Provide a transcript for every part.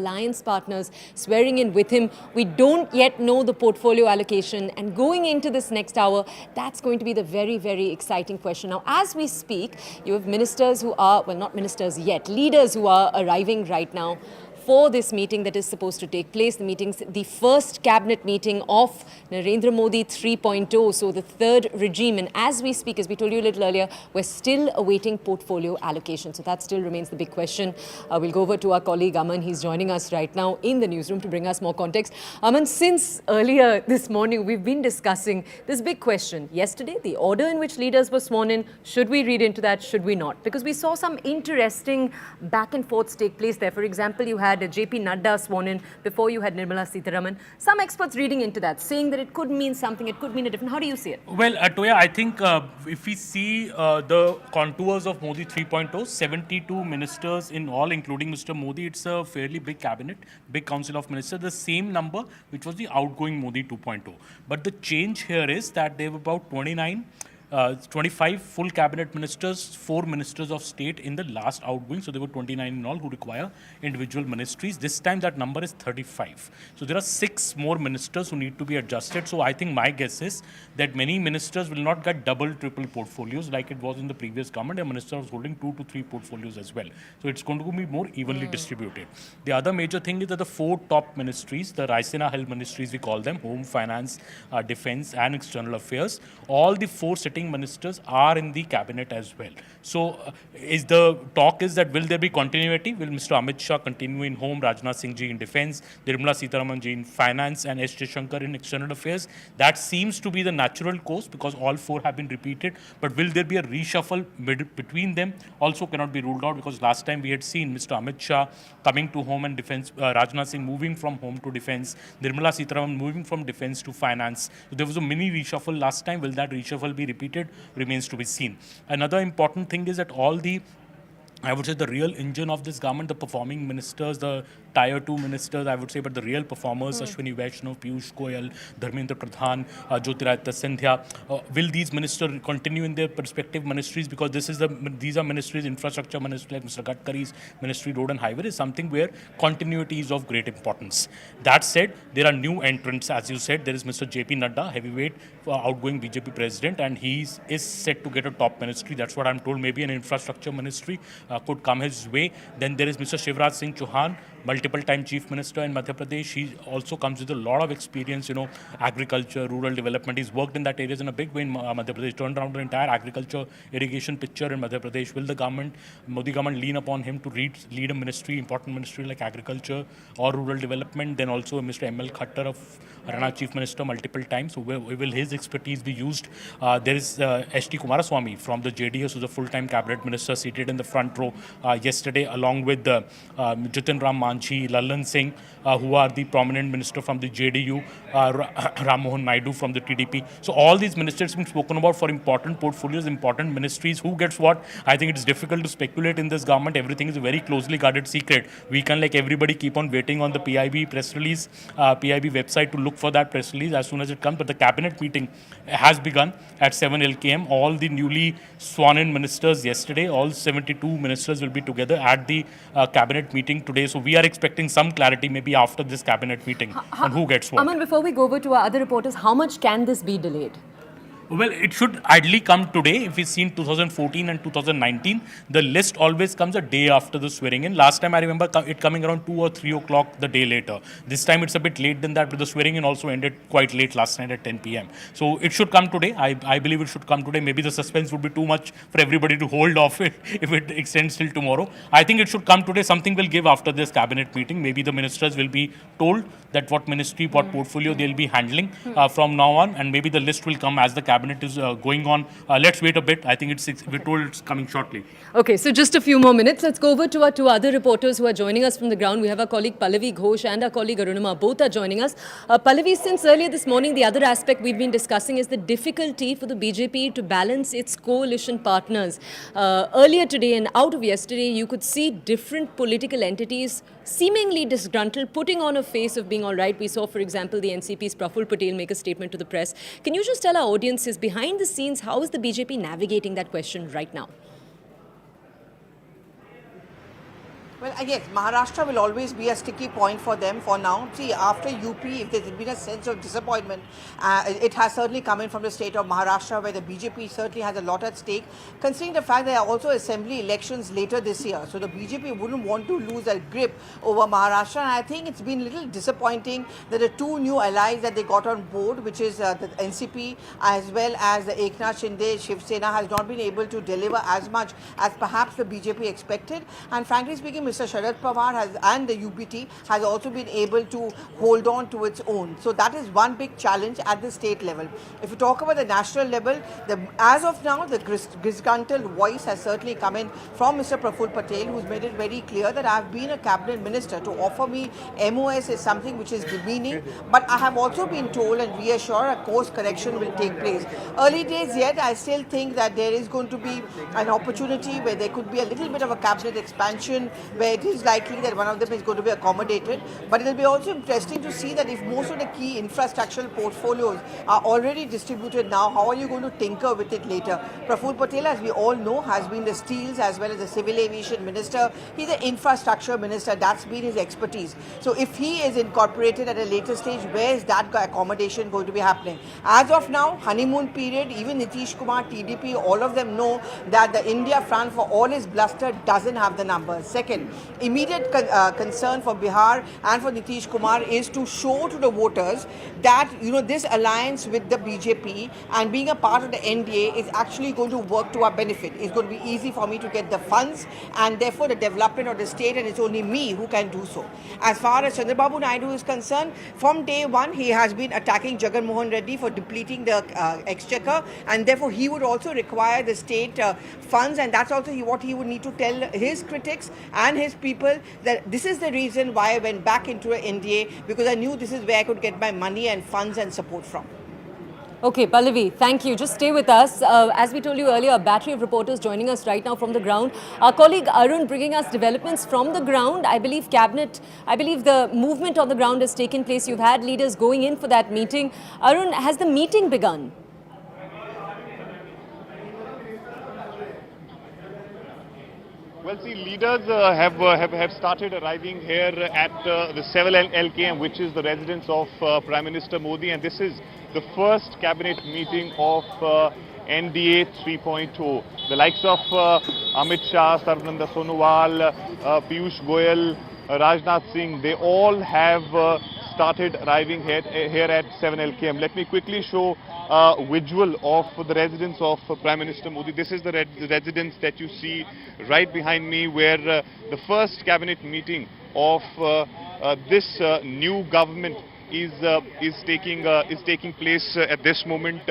alliance partners swearing in with him. We don't yet know the portfolio allocation, and going into this next hour, that's going to be the very, very exciting question. Now, as we speak, you have ministers who are, well, not ministers yet, leaders who are arriving right now for this meeting that is supposed to take place. The meeting's the first cabinet meeting of Narendra Modi 3.0, so the third regime. And as we speak, as we told you a little earlier, we're still awaiting portfolio allocation. So that still remains the big question. We'll go over to our colleague Aman. He's joining us right now in the newsroom to bring us more context. Aman, since earlier this morning, we've been discussing this big question. Yesterday, the order in which leaders were sworn in, should we read into that, should we not? Because we saw some interesting back and forths take place there. For example, you had JP Nadda sworn in before you had Nirmala Sitharaman. Some experts reading into that, saying that it could mean something, it could mean a different. How do you see it? Well, Toya, I think if we see the contours of Modi 3.0, 72 ministers in all, including Mr. Modi, it's a fairly big cabinet, big council of ministers, the same number which was the outgoing Modi 2.0. But the change here is that they have about 25 full cabinet ministers, 4 ministers of state in the last outgoing. So there were 29 in all who require individual ministries. This time that number is 35. So there are 6 more ministers who need to be adjusted. So I think my guess is that many ministers will not get double, triple portfolios like it was in the previous government. A minister was holding 2 to 3 portfolios as well. So it's going to be more evenly distributed. The other major thing is that the 4 top ministries, the Raisina held ministries we call them, Home, Finance, Defence and External Affairs, all the 4 sitting ministers are in the cabinet as well. So is the talk is that will there be continuity? Will Mr. Amit Shah continue in Home, Rajnath Singh ji in Defence, Nirmala Sitharaman ji in Finance and S. Shankar in External Affairs? That seems to be the natural course because all 4 have been repeated. But will there be a reshuffle between them? Also cannot be ruled out because last time we had seen Mr. Amit Shah coming to Home and Defence, Rajnath Singh moving from Home to Defence, Nirmala Sitharaman moving from Defence to Finance. So there was a mini reshuffle last time. Will that reshuffle be repeated? Remains to be seen. Another important thing is that all the, I would say, the real engine of this government, the performing ministers, the tier 2 ministers, I would say, but the real performers, Ashwini Vaishnav, Piyush Goyal, Dharmendra Pradhan, Jyotiraditya Scindia, will these ministers continue in their respective ministries? Because these are ministries, infrastructure ministry like Mr. Gadkari's ministry, road and highway, is something where continuity is of great importance. That said, there are new entrants, as you said. There is Mr. JP Nadda, heavyweight, outgoing BJP president, and he is set to get a top ministry. That's what I'm told. Maybe an infrastructure ministry could come his way. Then there is Mr. Shivraj Singh Chauhan, multiple time chief minister in Madhya Pradesh. He also comes with a lot of experience, agriculture, rural development. He's worked in that areas in a big way in Madhya Pradesh, turned around the entire agriculture irrigation picture in Madhya Pradesh. Will the government, Modi government, lean upon him to lead a ministry, important ministry like agriculture or rural development? Then also Mr. M.L. Khattar of Haryana chief minister multiple times. So will his expertise be used? There is H.D. Kumaraswamy from the JDS, who's a full-time cabinet minister, seated in the front row yesterday, along with Jitin Ram Manchi, Lallan Singh, who are the prominent minister from the JDU, Ram Mohan Naidu from the TDP. So all these ministers have been spoken about for important portfolios, important ministries. Who gets what? I think it's difficult to speculate in this government. Everything is a very closely guarded secret. We can, like everybody, keep on waiting on the PIB press release, PIB website to look for that press release as soon as it comes. But the cabinet meeting has begun at 7 LKM. All the newly sworn-in ministers yesterday, all 72 ministers will be together at the cabinet meeting today. So we are expecting some clarity maybe after this cabinet meeting on who gets what. Aman, before we go over to our other reporters, how much can this be delayed? Well, it should ideally come today. If we've seen 2014 and 2019, the list always comes a day after the swearing in. Last time I remember it coming around 2 or 3 o'clock the day later. This time it's a bit late than that, but the swearing in also ended quite late last night at 10 p.m. So it should come today. I believe it should come today. Maybe the suspense would be too much for everybody to hold off it if it extends till tomorrow. I think it should come today. Something will give after this cabinet meeting. Maybe the ministers will be told that what ministry, what portfolio they'll be handling from now on, and maybe the list will come as the cabinet is going on. Let's wait a bit. I think we're told it's coming shortly. Okay, so just a few more minutes. Let's go over to our 2 other reporters who are joining us from the ground. We have our colleague Pallavi Ghosh and our colleague Arunima. Both are joining us. Pallavi, since earlier this morning, the other aspect we've been discussing is the difficulty for the BJP to balance its coalition partners. Earlier today and out of yesterday, you could see different political entities seemingly disgruntled, putting on a face of being all right. We saw, for example, the NCP's Praful Patel make a statement to the press. Can you just tell our audiences, behind the scenes, how is the BJP navigating that question right now? Well, yes, Maharashtra will always be a sticky point for them for now. See, after UP, if there's been a sense of disappointment, it has certainly come in from the state of Maharashtra, where the BJP certainly has a lot at stake, considering the fact there are also assembly elections later this year. So the BJP wouldn't want to lose a grip over Maharashtra. And I think it's been a little disappointing that the two new allies that they got on board, which is the NCP as well as the Eknath Shinde Shiv Sena, has not been able to deliver as much as perhaps the BJP expected. And frankly speaking, Mr. Sharad Pawar and the UBT has also been able to hold on to its own. So that is one big challenge at the state level. If you talk about the national level, as of now, the disgruntled voice has certainly come in from Mr. Praful Patel, who's made it very clear that I have been a cabinet minister. To offer me MOS is something which is demeaning, but I have also been told and reassured a course correction will take place. Early days yet, I still think that there is going to be an opportunity where there could be a little bit of a cabinet expansion, where it is likely that one of them is going to be accommodated. But it will be also interesting to see that if most of the key infrastructural portfolios are already distributed now, how are you going to tinker with it later? Praful Patel, as we all know, has been the steels as well as the civil aviation minister. He's an infrastructure minister. That's been his expertise. So if he is incorporated at a later stage, where is that accommodation going to be happening? As of now, honeymoon period, even Nitish Kumar, TDP, all of them know that the India front, for all his bluster, doesn't have the numbers. Second, immediate concern for Bihar and for Nitish Kumar is to show to the voters that this alliance with the BJP and being a part of the NDA is actually going to work to our benefit. It's going to be easy for me to get the funds and therefore the development of the state, and it's only me who can do so. As far as Chandrababu Naidu is concerned, from day one he has been attacking Jagan Mohan Reddy for depleting the exchequer, and therefore he would also require the state funds, and that's also what he would need to tell his critics and his people, that this is the reason why I went back into an NDA, because I knew this is where I could get my money and funds and support from. Okay, Pallavi, thank you. Just stay with us. As we told you earlier, a battery of reporters joining us right now from the ground. Our colleague Arun bringing us developments from the ground. I believe the movement on the ground has taken place. You've had leaders going in for that meeting. Arun, has the meeting begun? Well, see, leaders have started arriving here at the 7L camp, which is the residence of Prime Minister Modi, and this is the first cabinet meeting of NDA 3.0. The likes of Amit Shah, Sarvananda Sonowal, Piyush Goyal, Rajnath Singh, they all have started arriving here at 7L camp. Let me quickly show visual of the residence of Prime Minister Modi. This is the residence that you see right behind me, where the first cabinet meeting of this new government is taking place at this moment.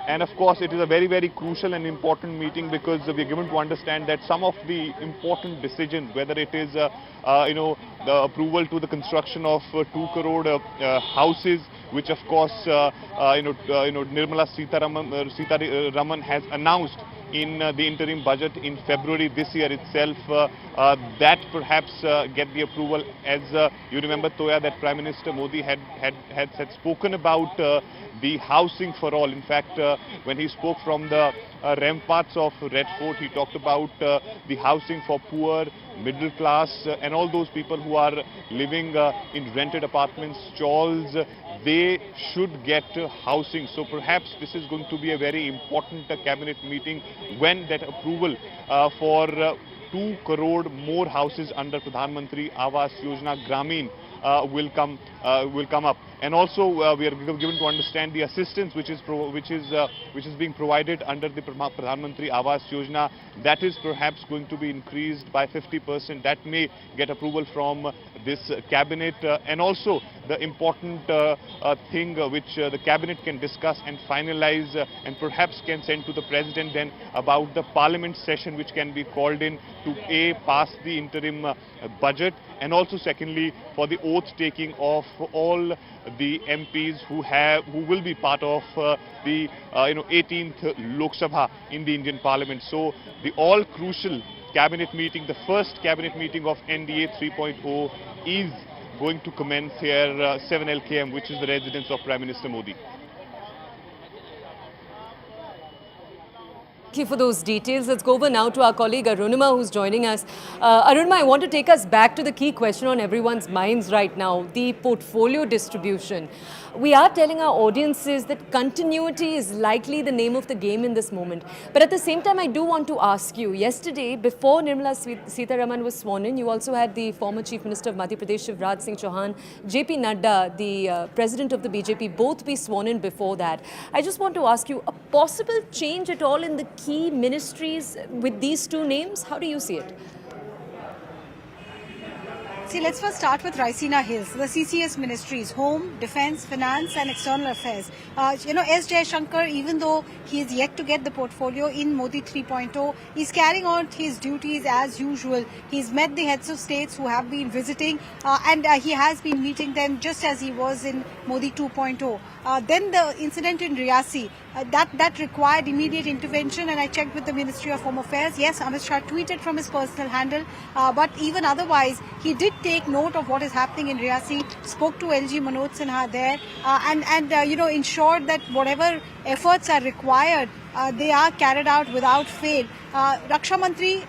And of course, it is a very, very crucial and important meeting, because we are given to understand that some of the important decisions, whether it is the approval to the construction of 2 crore houses, which of course Nirmala Sitaraman has announced in the interim budget in February this year itself, that perhaps get the approval. As you remember, Toya, that Prime Minister Modi had spoken about the housing for all. In fact, when he spoke from the ramparts of Red Fort, he talked about the housing for poor, middle class, and all those people who are living in rented apartments, stalls. They should get housing. So perhaps this is going to be a very important cabinet meeting, when that approval for 2 crore more houses under Pradhan Mantri Awas Yojana Gramin will come up. And also we are given to understand the assistance which is being provided under the Pradhan Mantri Awas Yojana, that is perhaps going to be increased by 50%. That may get approval from this cabinet. And also the important thing which the cabinet can discuss and finalize and perhaps can send to the president then, about the parliament session which can be called in to pass the interim budget, and also secondly for the oath taking of all the MPs who will be part of the 18th Lok Sabha in the Indian Parliament. So the all crucial cabinet meeting, the first cabinet meeting of NDA 3.0, is going to commence here 7L camp, which is the residence of Prime Minister Modi. Thank you for those details. Let's go over now to our colleague Arunima, who's joining us. Arunima, I want to take us back to the key question on everyone's minds right now, the portfolio distribution. We are telling our audiences that continuity is likely the name of the game in this moment. But at the same time, I do want to ask you, yesterday, before Nirmala Sitharaman was sworn in, you also had the former Chief Minister of Madhya Pradesh, Shivraj Singh Chauhan, JP Nadda, the President of the BJP, both be sworn in before that. I just want to ask you, a possible change at all in the key ministries with these two names? How do you see it? See, let's first start with Raisina Hills, the CCS ministries, Home, Defence, Finance and External Affairs. S. Jaishankar, even though he is yet to get the portfolio in Modi 3.0, he's carrying on his duties as usual. He's met the heads of states who have been visiting and he has been meeting them just as he was in Modi 2.0. Then the incident in Riyasi, that required immediate intervention, and I checked with the Ministry of Home Affairs. Yes, Amit Shah tweeted from his personal handle, but even otherwise, he did take note of what is happening in Riyasi, spoke to LG Manoj Sinha there, and ensured that whatever efforts are required, they are carried out without fail. Raksha Mantri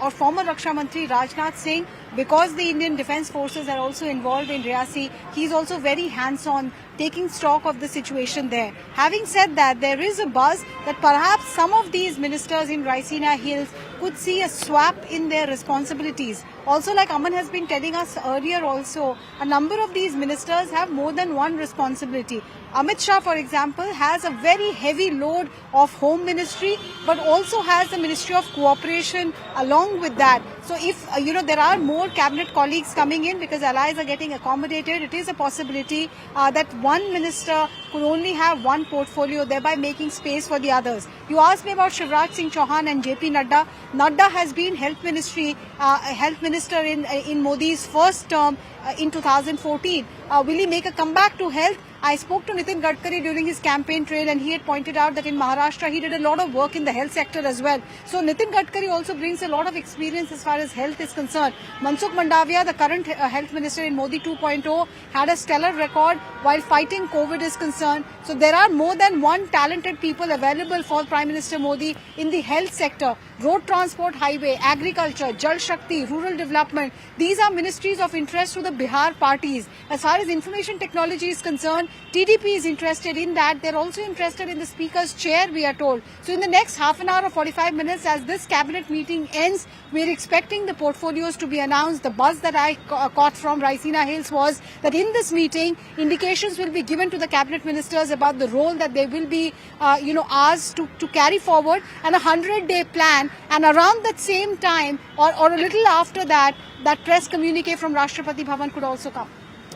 or former Raksha Mantri Rajnath Singh, because the Indian Defence Forces are also involved in Riyasi, he is also very hands-on, taking stock of the situation there. Having said that, there is a buzz that perhaps some of these ministers in Raisina Hills could see a swap in their responsibilities. Also, like Aman has been telling us earlier also, a number of these ministers have more than one responsibility. Amit Shah, for example, has a very heavy load of Home Ministry, but also has the Ministry of Cooperation along with that. So if, there are more cabinet colleagues coming in because allies are getting accommodated, it is a possibility that one minister could only have one portfolio, thereby making space for the others. You asked me about Shivraj Singh Chauhan and JP Nadda. Nadda has been health minister in Modi's first term in 2014. Will he make a comeback to health? I spoke to Nitin Gadkari during his campaign trail, and he had pointed out that in Maharashtra he did a lot of work in the health sector as well. So Nitin Gadkari also brings a lot of experience as far as health is concerned. Mansukh Mandavia, the current health minister in Modi 2.0, had a stellar record while fighting COVID is concerned. So there are more than one talented people available for Prime Minister Modi in the health sector. Road transport, highway, agriculture, Jal Shakti, rural development. These are ministries of interest to the Bihar parties. As far as information technology is concerned, TDP is interested in that. They're also interested in the Speaker's chair, we are told. So in the next half an hour or 45 minutes, as this cabinet meeting ends, we're expecting the portfolios to be announced. The buzz that I caught from Raisina Hills was that in this meeting, indications will be given to the cabinet ministers about the role that they will be, asked to carry forward, and a 100-day plan. And around that same time, or a little after that, that press communique from Rashtrapati Bhavan could also come.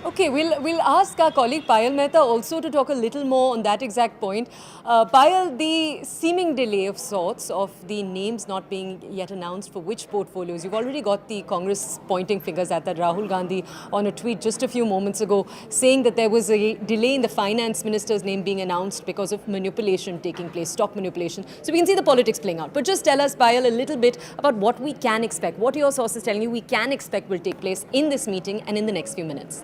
Okay, we'll ask our colleague Payal Mehta also to talk a little more on that exact point. Payal, the seeming delay of sorts of the names not being yet announced for which portfolios. You've already got the Congress pointing fingers at that. Rahul Gandhi on a tweet just a few moments ago saying that there was a delay in the finance minister's name being announced because of manipulation taking place, stock manipulation. So we can see the politics playing out. But just tell us, Payal, a little bit about what we can expect. What your sources telling you we can expect will take place in this meeting and in the next few minutes.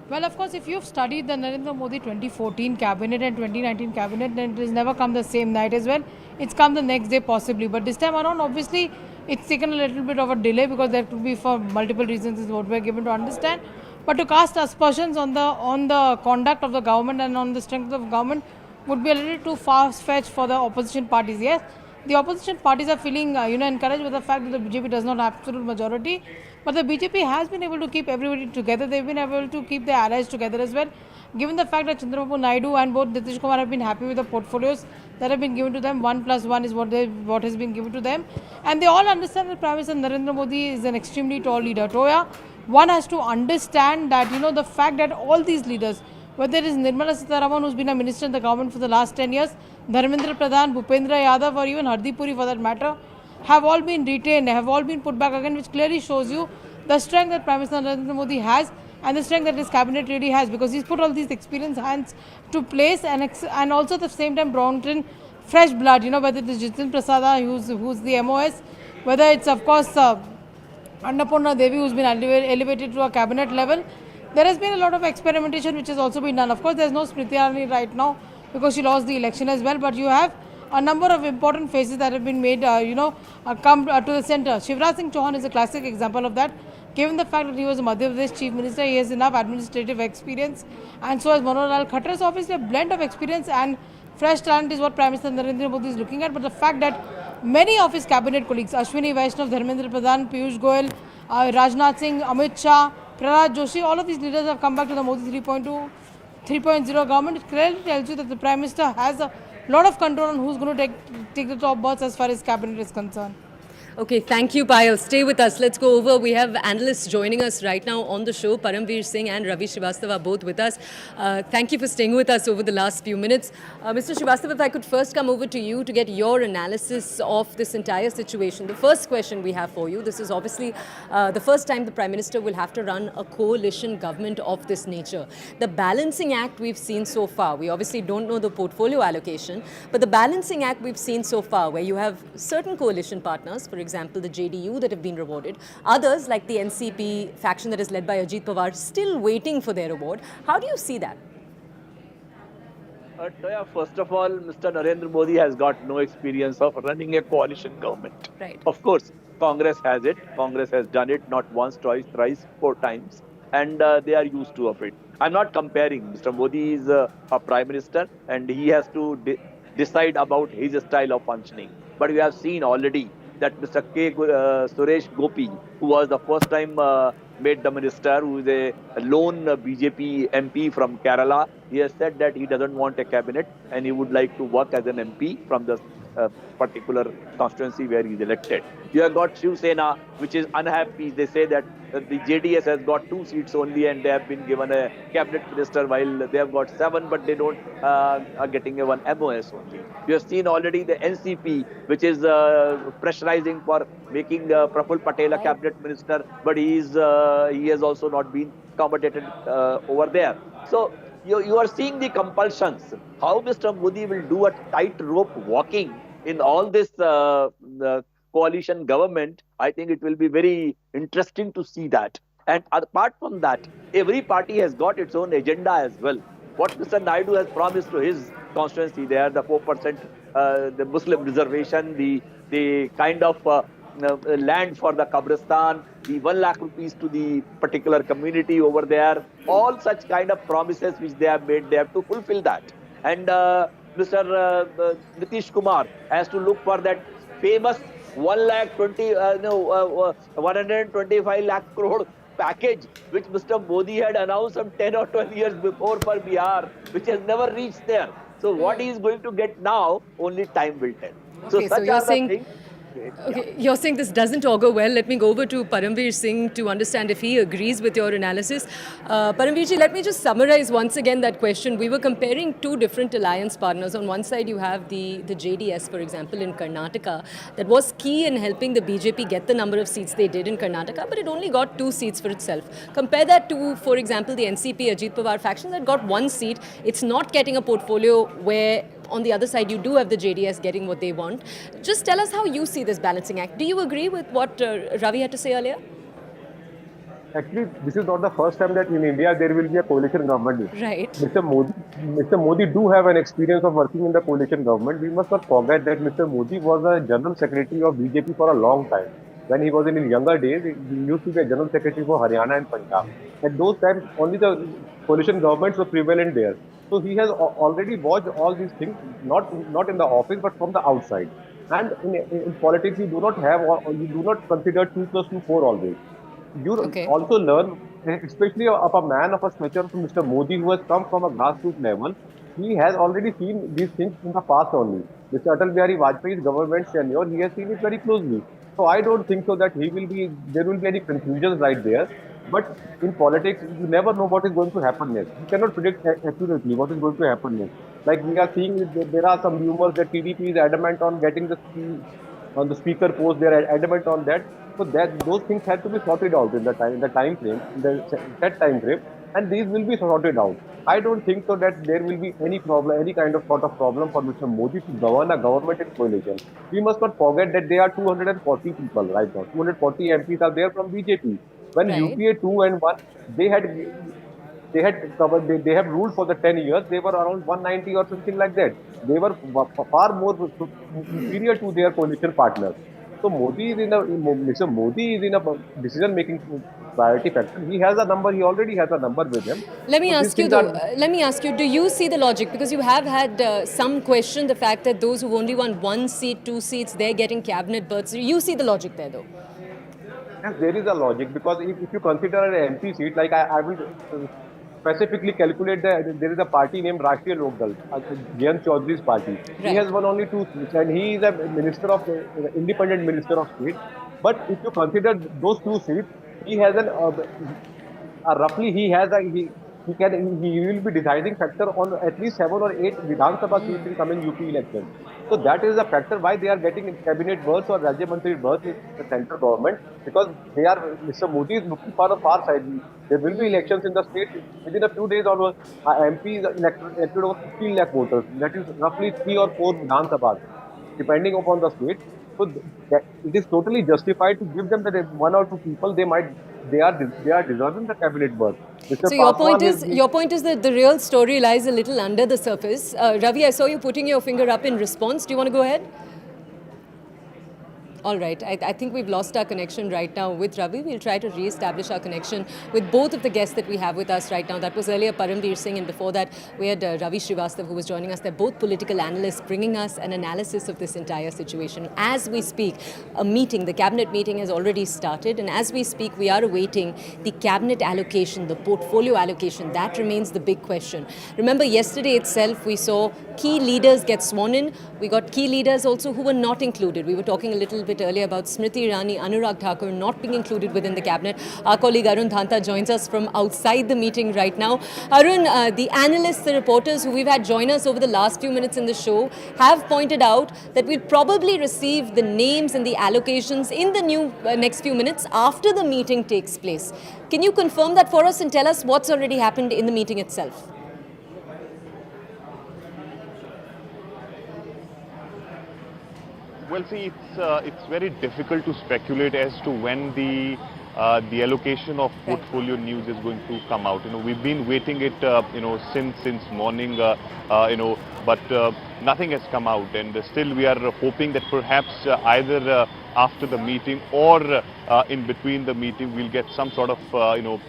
Well, of course, if you've studied the Narendra Modi 2014 cabinet and 2019 cabinet, then it has never come the same night as well. It's come the next day possibly. But this time around, obviously, it's taken a little bit of a delay because that could be for multiple reasons is what we're given to understand. But to cast aspersions on the conduct of the government and on the strength of the government would be a little too far-fetched for the opposition parties. Yes, the opposition parties are feeling encouraged with the fact that the BJP does not have absolute majority. But the BJP has been able to keep everybody together. They've been able to keep their allies together as well. Given the fact that Chandrababu Naidu and both Nitish Kumar have been happy with the portfolios that have been given to them, 1+1 is what has been given to them. And they all understand that Prime Minister Narendra Modi is an extremely tall leader. Toya, one has to understand that, the fact that all these leaders, whether it is Nirmala Sitharaman, who's been a minister in the government for the last 10 years, Dharmendra Pradhan, Bhupendra Yadav, or even Hardeep Puri for that matter, have all been retained, have all been put back again, which clearly shows you the strength that Prime Minister Narendra Modi has and the strength that his cabinet really has, because he's put all these experienced hands to place and also at the same time brought in fresh blood, whether it is Jitin Prasada, who's the MOS, whether it's of course Annapurna Devi, who's been elevated to a cabinet level. There has been a lot of experimentation which has also been done. Of course, there's no Smriti Irani right now, because she lost the election as well. But you have a number of important faces that have been made, come to the centre. Shivraj Singh Chauhan is a classic example of that. Given the fact that he was a Madhya Pradesh Chief Minister, he has enough administrative experience, and so has Manohar Lal Khattar. So obviously a blend of experience and fresh talent is what Prime Minister Narendra Modi is looking at. But the fact that many of his cabinet colleagues, Ashwini Vaishnav, Dharmendra Pradhan, Piyush Goyal, Rajnath Singh, Amit Shah, Prahlad Joshi, all of these leaders have come back to the Modi 3.0 government. It clearly tells you that the Prime Minister has a lot of control on who's going to take the top berths as far as cabinet is concerned. Okay, thank you, Payal. Stay with us. Let's go over. We have analysts joining us right now on the show. Paramveer Singh and Ravi Srivastava are both with us. Thank you for staying with us over the last few minutes. Mr. Srivastava, if I could first come over to you to get your analysis of this entire situation. The first question we have for you, this is obviously the first time the Prime Minister will have to run a coalition government of this nature. The balancing act we've seen so far, we obviously don't know the portfolio allocation, but the balancing act we've seen so far, where you have certain coalition partners, for example, the JDU that have been rewarded. Others, like the NCP faction that is led by Ajit Pawar, still waiting for their reward. How do you see that? Toya, first of all, Mr. Narendra Modi has got no experience of running a coalition government. Right. Of course, Congress has it. Congress has done it not once, twice, thrice, 4 times. And they are used to of it. I'm not comparing. Mr. Modi is a prime minister and he has to decide about his style of functioning. But we have seen already that Mr. Suresh Gopi, who was the first time made the minister, who is a lone BJP MP from Kerala, he has said that he doesn't want a cabinet and he would like to work as an MP from the particular constituency where he is elected. You have got Shiv Sena, which is unhappy. They say that the JDS has got 2 seats only and they have been given a cabinet minister while they have got 7, but they don't are getting a 1 MOS only. You have seen already the NCP, which is pressurizing for making Praful Patel a cabinet minister, but he has also not been accommodated over there. So you are seeing the compulsions. How Mr. Modi will do a tightrope walking in all this coalition government, I think it will be very interesting to see that. And apart from that, every party has got its own agenda as well. What Mr. Naidu has promised to his constituency there, the 4%, the Muslim reservation, the kind of land for the Kabristan, the 1 lakh rupees to the particular community over there, all such kind of promises which they have made, they have to fulfill that. And Mr. Nitish Kumar has to look for that famous 125 lakh crore package which Mr. Modi had announced some 10 or 12 years before for Bihar, which has never reached there. So what he is going to get now, only time will tell. Okay, so you're saying... Okay, you're saying this doesn't augur well. Let me go over to Paramveer Singh to understand if he agrees with your analysis. Paramveer ji, let me just summarize once again that question. We were comparing 2 different alliance partners. On one side, you have the JDS, for example, in Karnataka, that was key in helping the BJP get the number of seats they did in Karnataka, but it only got 2 seats for itself. Compare that to, for example, the NCP Ajit Pawar faction that got 1 seat. It's not getting a portfolio where on the other side, you do have the JDS getting what they want. Just tell us how you see this balancing act. Do you agree with what Ravi had to say earlier? Actually, this is not the first time that in India there will be a coalition government. Right. Mr. Modi do have an experience of working in the coalition government. We must not forget that Mr. Modi was a general secretary of BJP for a long time. When he was in his younger days, he used to be a general secretary for Haryana and Punjab. At those times, only the coalition governments were prevalent there. So he has already watched all these things, not in the office, but from the outside. And in politics, you do not have, or you do not consider 2 + 2 = 4 always. You also learn, especially of a man of a stature of Mr. Modi, who has come from a grassroots level. He has already seen these things in the past only. Mr. Atal Bihari Vajpayee's government tenure, he has seen it very closely. So I don't think so that there will be any confusions right there. But in politics, you never know what is going to happen next. You cannot predict accurately what is going to happen next. Like we are seeing, there are some rumors that TDP is adamant on getting on the speaker post. They are adamant on that. So those things have to be sorted out in the time frame, that time frame, and these will be sorted out. I don't think so that there will be any problem, any kind of sort of problem for Mr. Modi to govern a government in coalition. We must not forget that there are 240 people right now. 240 MPs are there from BJP. When UPA 2 and 1, they had They had covered, they have ruled for the 10 years. They were around 190 or something like that. They were far more superior to their coalition partners. So Mr. Modi is in a decision-making priority factor. He has a number. He already has a number with him. Let me So these ask you things though, are. let me ask you, do you see the logic? Because you have had some question the fact that those who've only won 1 seat, 2 seats, they're getting cabinet berths. Do you see the logic there though? Yes, there is a logic because if you consider an MP seat, like I will specifically calculate that there is a party named Rashtriya Lok Dal, Jayant Chaudhary's party. He Right. has won only 2 seats and he is a minister of independent minister of state. But if you consider those 2 seats, he has roughly he will be deciding factor on at least 7 or 8 Vidhan Sabha seats in coming UP elections. So that is a factor why they are getting cabinet berths or Rajya Mantri berths in the central government, because Mr. Modi is looking for the far side. There will be elections in the state within a few days onwards. MP is elected over 15 lakh voters. That is roughly 3 or 4 Vidhan Sabhas, depending upon the state. So it is totally justified to give them that 1 or 2 people they are deserving the cabinet berth. Mr. So Paswan is your point is that the real story lies a little under the surface. Ravi, I saw you putting your finger up in response. Do you want to go ahead? All right. I think we've lost our connection right now with Ravi. We'll try to re-establish our connection with both of the guests that we have with us right now. That was earlier Paramveer Singh, and before that we had Ravi Srivastav, who was joining us. They're both political analysts bringing us an analysis of this entire situation. As we speak, the cabinet meeting has already started, and as we speak, we are awaiting the cabinet allocation, the portfolio allocation. That remains the big question. Remember, yesterday itself, we saw key leaders get sworn in. We got key leaders also who were not included. We were talking a little bit earlier about Smriti Irani, Anurag Thakur not being included within the cabinet. Our colleague Arun Dhanta joins us from outside the meeting right now. Arun, the analysts, the reporters who we've had join us over the last few minutes in the show have pointed out that we'll probably receive the names and the allocations in the next few minutes after the meeting takes place. Can you confirm that for us and tell us what's already happened in the meeting itself? Well, see, it's very difficult to speculate as to when the allocation of portfolio news is going to come out. We've been waiting it, since morning, but nothing has come out, and still we are hoping that perhaps either after the meeting or in between the meeting we'll get some sort of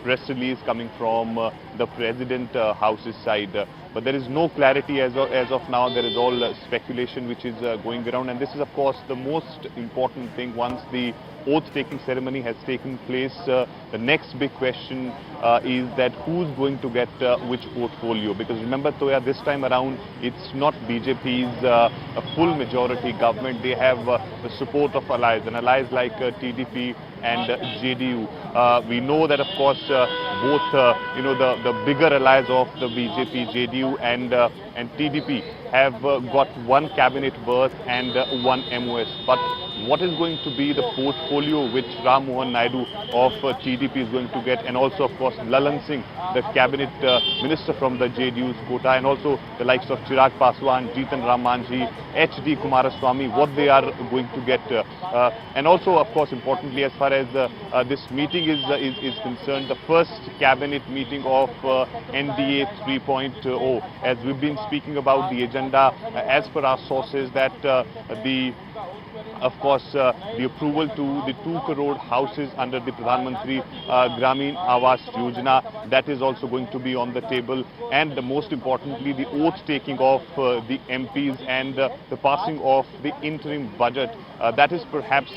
press release coming from the President House's side. But there is no clarity as of now. There is all speculation which is going around, and this is of course the most important thing. Once the oath-taking ceremony has taken place, the next big question is that who's going to get which portfolio. Because remember, Toya, this time around it's not BJP's a full majority government. They have the support of allies, and allies like TDP and JDU. We know that of course both the bigger allies of the BJP, JDU and TDP have got one cabinet berth and one MOS. But what is going to be the portfolio which Ram Mohan Naidu of TDP is going to get, and also of course Lalan Singh, the cabinet minister from the JDU's quota, and also the likes of Chirag Paswan, Jitan Ram Manjhi, HD Kumaraswamy, what they are going to get, and also of course importantly, as far as this meeting is concerned, the first cabinet meeting of NDA 3.0, as we've been speaking about the agenda, as per our sources, that of course, the approval to the 2 crore houses under the Pradhan Mantri Gramin Awas Yojana, that is also going to be on the table. And most importantly, the oath taking of the MPs and the passing of the interim budget, that is perhaps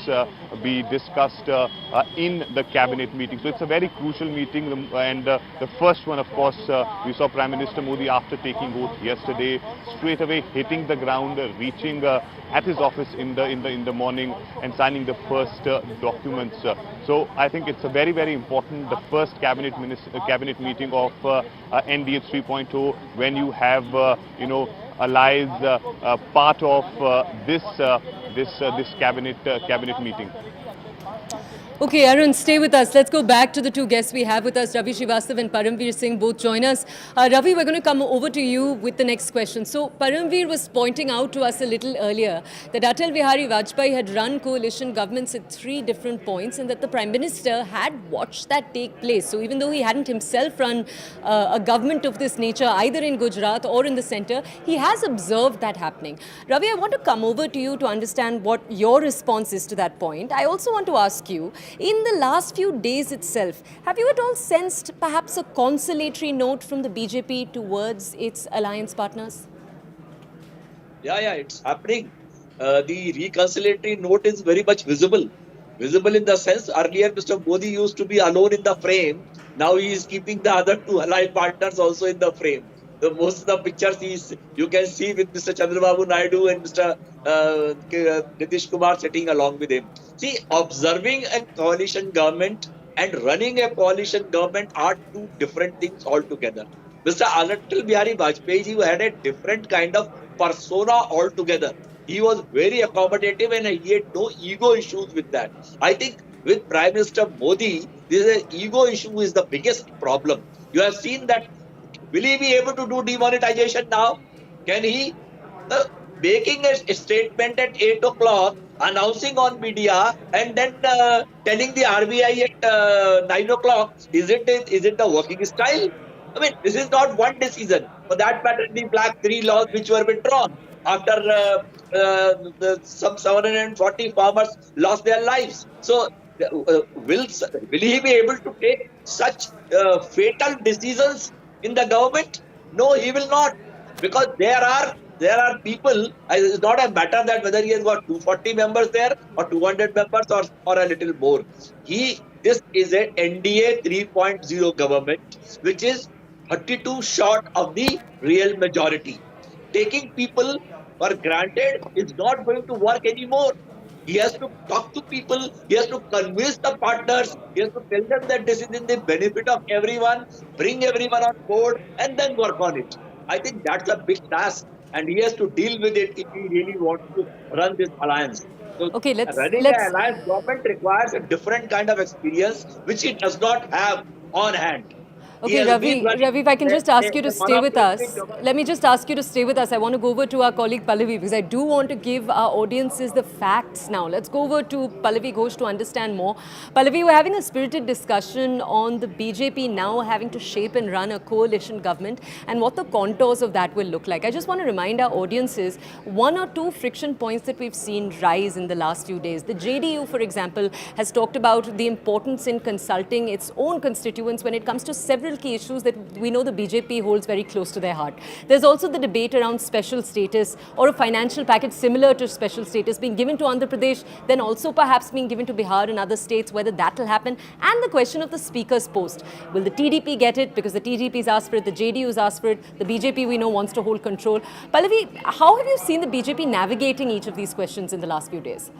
be discussed in the cabinet meeting. So it's a very crucial meeting, and the first one, of course, we saw Prime Minister Modi after taking oath yesterday, straight away hitting the ground, reaching at his office in the morning and signing the first documents. So I think it's a very, very important, the first cabinet meeting of NDA 3.0, when you have allies part of this cabinet meeting. Okay, Arun, stay with us. Let's go back to the two guests we have with us. Ravi Srivastav and Paramveer Singh both join us. Ravi, we're going to come over to you with the next question. So, Paramveer was pointing out to us a little earlier that Atal Bihari Vajpayee had run coalition governments at 3 different points and that the Prime Minister had watched that take place. So, even though he hadn't himself run a government of this nature, either in Gujarat or in the centre, he has observed that happening. Ravi, I want to come over to you to understand what your response is to that point. I also want to ask you, in the last few days itself, have you at all sensed perhaps a consolatory note from the BJP towards its alliance partners? Yeah, it's happening. The reconciliatory note is very much visible. Visible in the sense, earlier Mr. Modi used to be alone in the frame. Now he is keeping the other two allied partners also in the frame. So most of the pictures you can see with Mr. Chandrababu Naidu and Mr. Nitish Kumar sitting along with him. See, observing a coalition government and running a coalition government are two different things altogether. Mr. Atal Bihari Vajpayee had a different kind of persona altogether. He was very accommodative and he had no ego issues with that. I think with Prime Minister Modi, this is an ego issue is the biggest problem. You have seen that. Will he be able to do demonetization now? Can he? Making a statement at 8 o'clock, announcing on media, and then telling the RBI at 9 o'clock, is it the working style? I mean, this is not one decision. For that matter, the Black 3 laws which were withdrawn after some 740 farmers lost their lives. So, will he be able to take such fatal decisions in the government? No, he will not, because there are people. It's not a matter that whether he has got 240 members there or 200 members or a little more. This is a NDA 3.0 government, which is 32 short of the real majority. Taking people for granted is not going to work anymore. He has to talk to people. He has to convince the partners. He has to tell them that this is in the benefit of everyone, bring everyone on board, and then work on it. I think that's a big task, and he has to deal with it if he really wants to run this alliance. So, Okay, running an alliance government requires a different kind of experience, which he does not have on hand. Okay, Ravi, if I can just ask you to stay with us. Let me just ask you to stay with us. I want to go over to our colleague Pallavi because I do want to give our audiences the facts now. Let's go over to Pallavi Ghosh to understand more. Pallavi, we're having a spirited discussion on the BJP now having to shape and run a coalition government and what the contours of that will look like. I just want to remind our audiences one or two friction points that we've seen rise in the last few days. The JDU, for example, has talked about the importance in consulting its own constituents when it comes to several key issues that we know the BJP holds very close to their heart. There's also the debate around special status or a financial package similar to special status being given to Andhra Pradesh, then also perhaps being given to Bihar and other states, whether that will happen, and the question of the speaker's post. Will the TDP get it? Because the TDP's asked for it, the JDU's asked for it, the BJP we know wants to hold control. Pallavi, how have you seen the BJP navigating each of these questions in the last few days?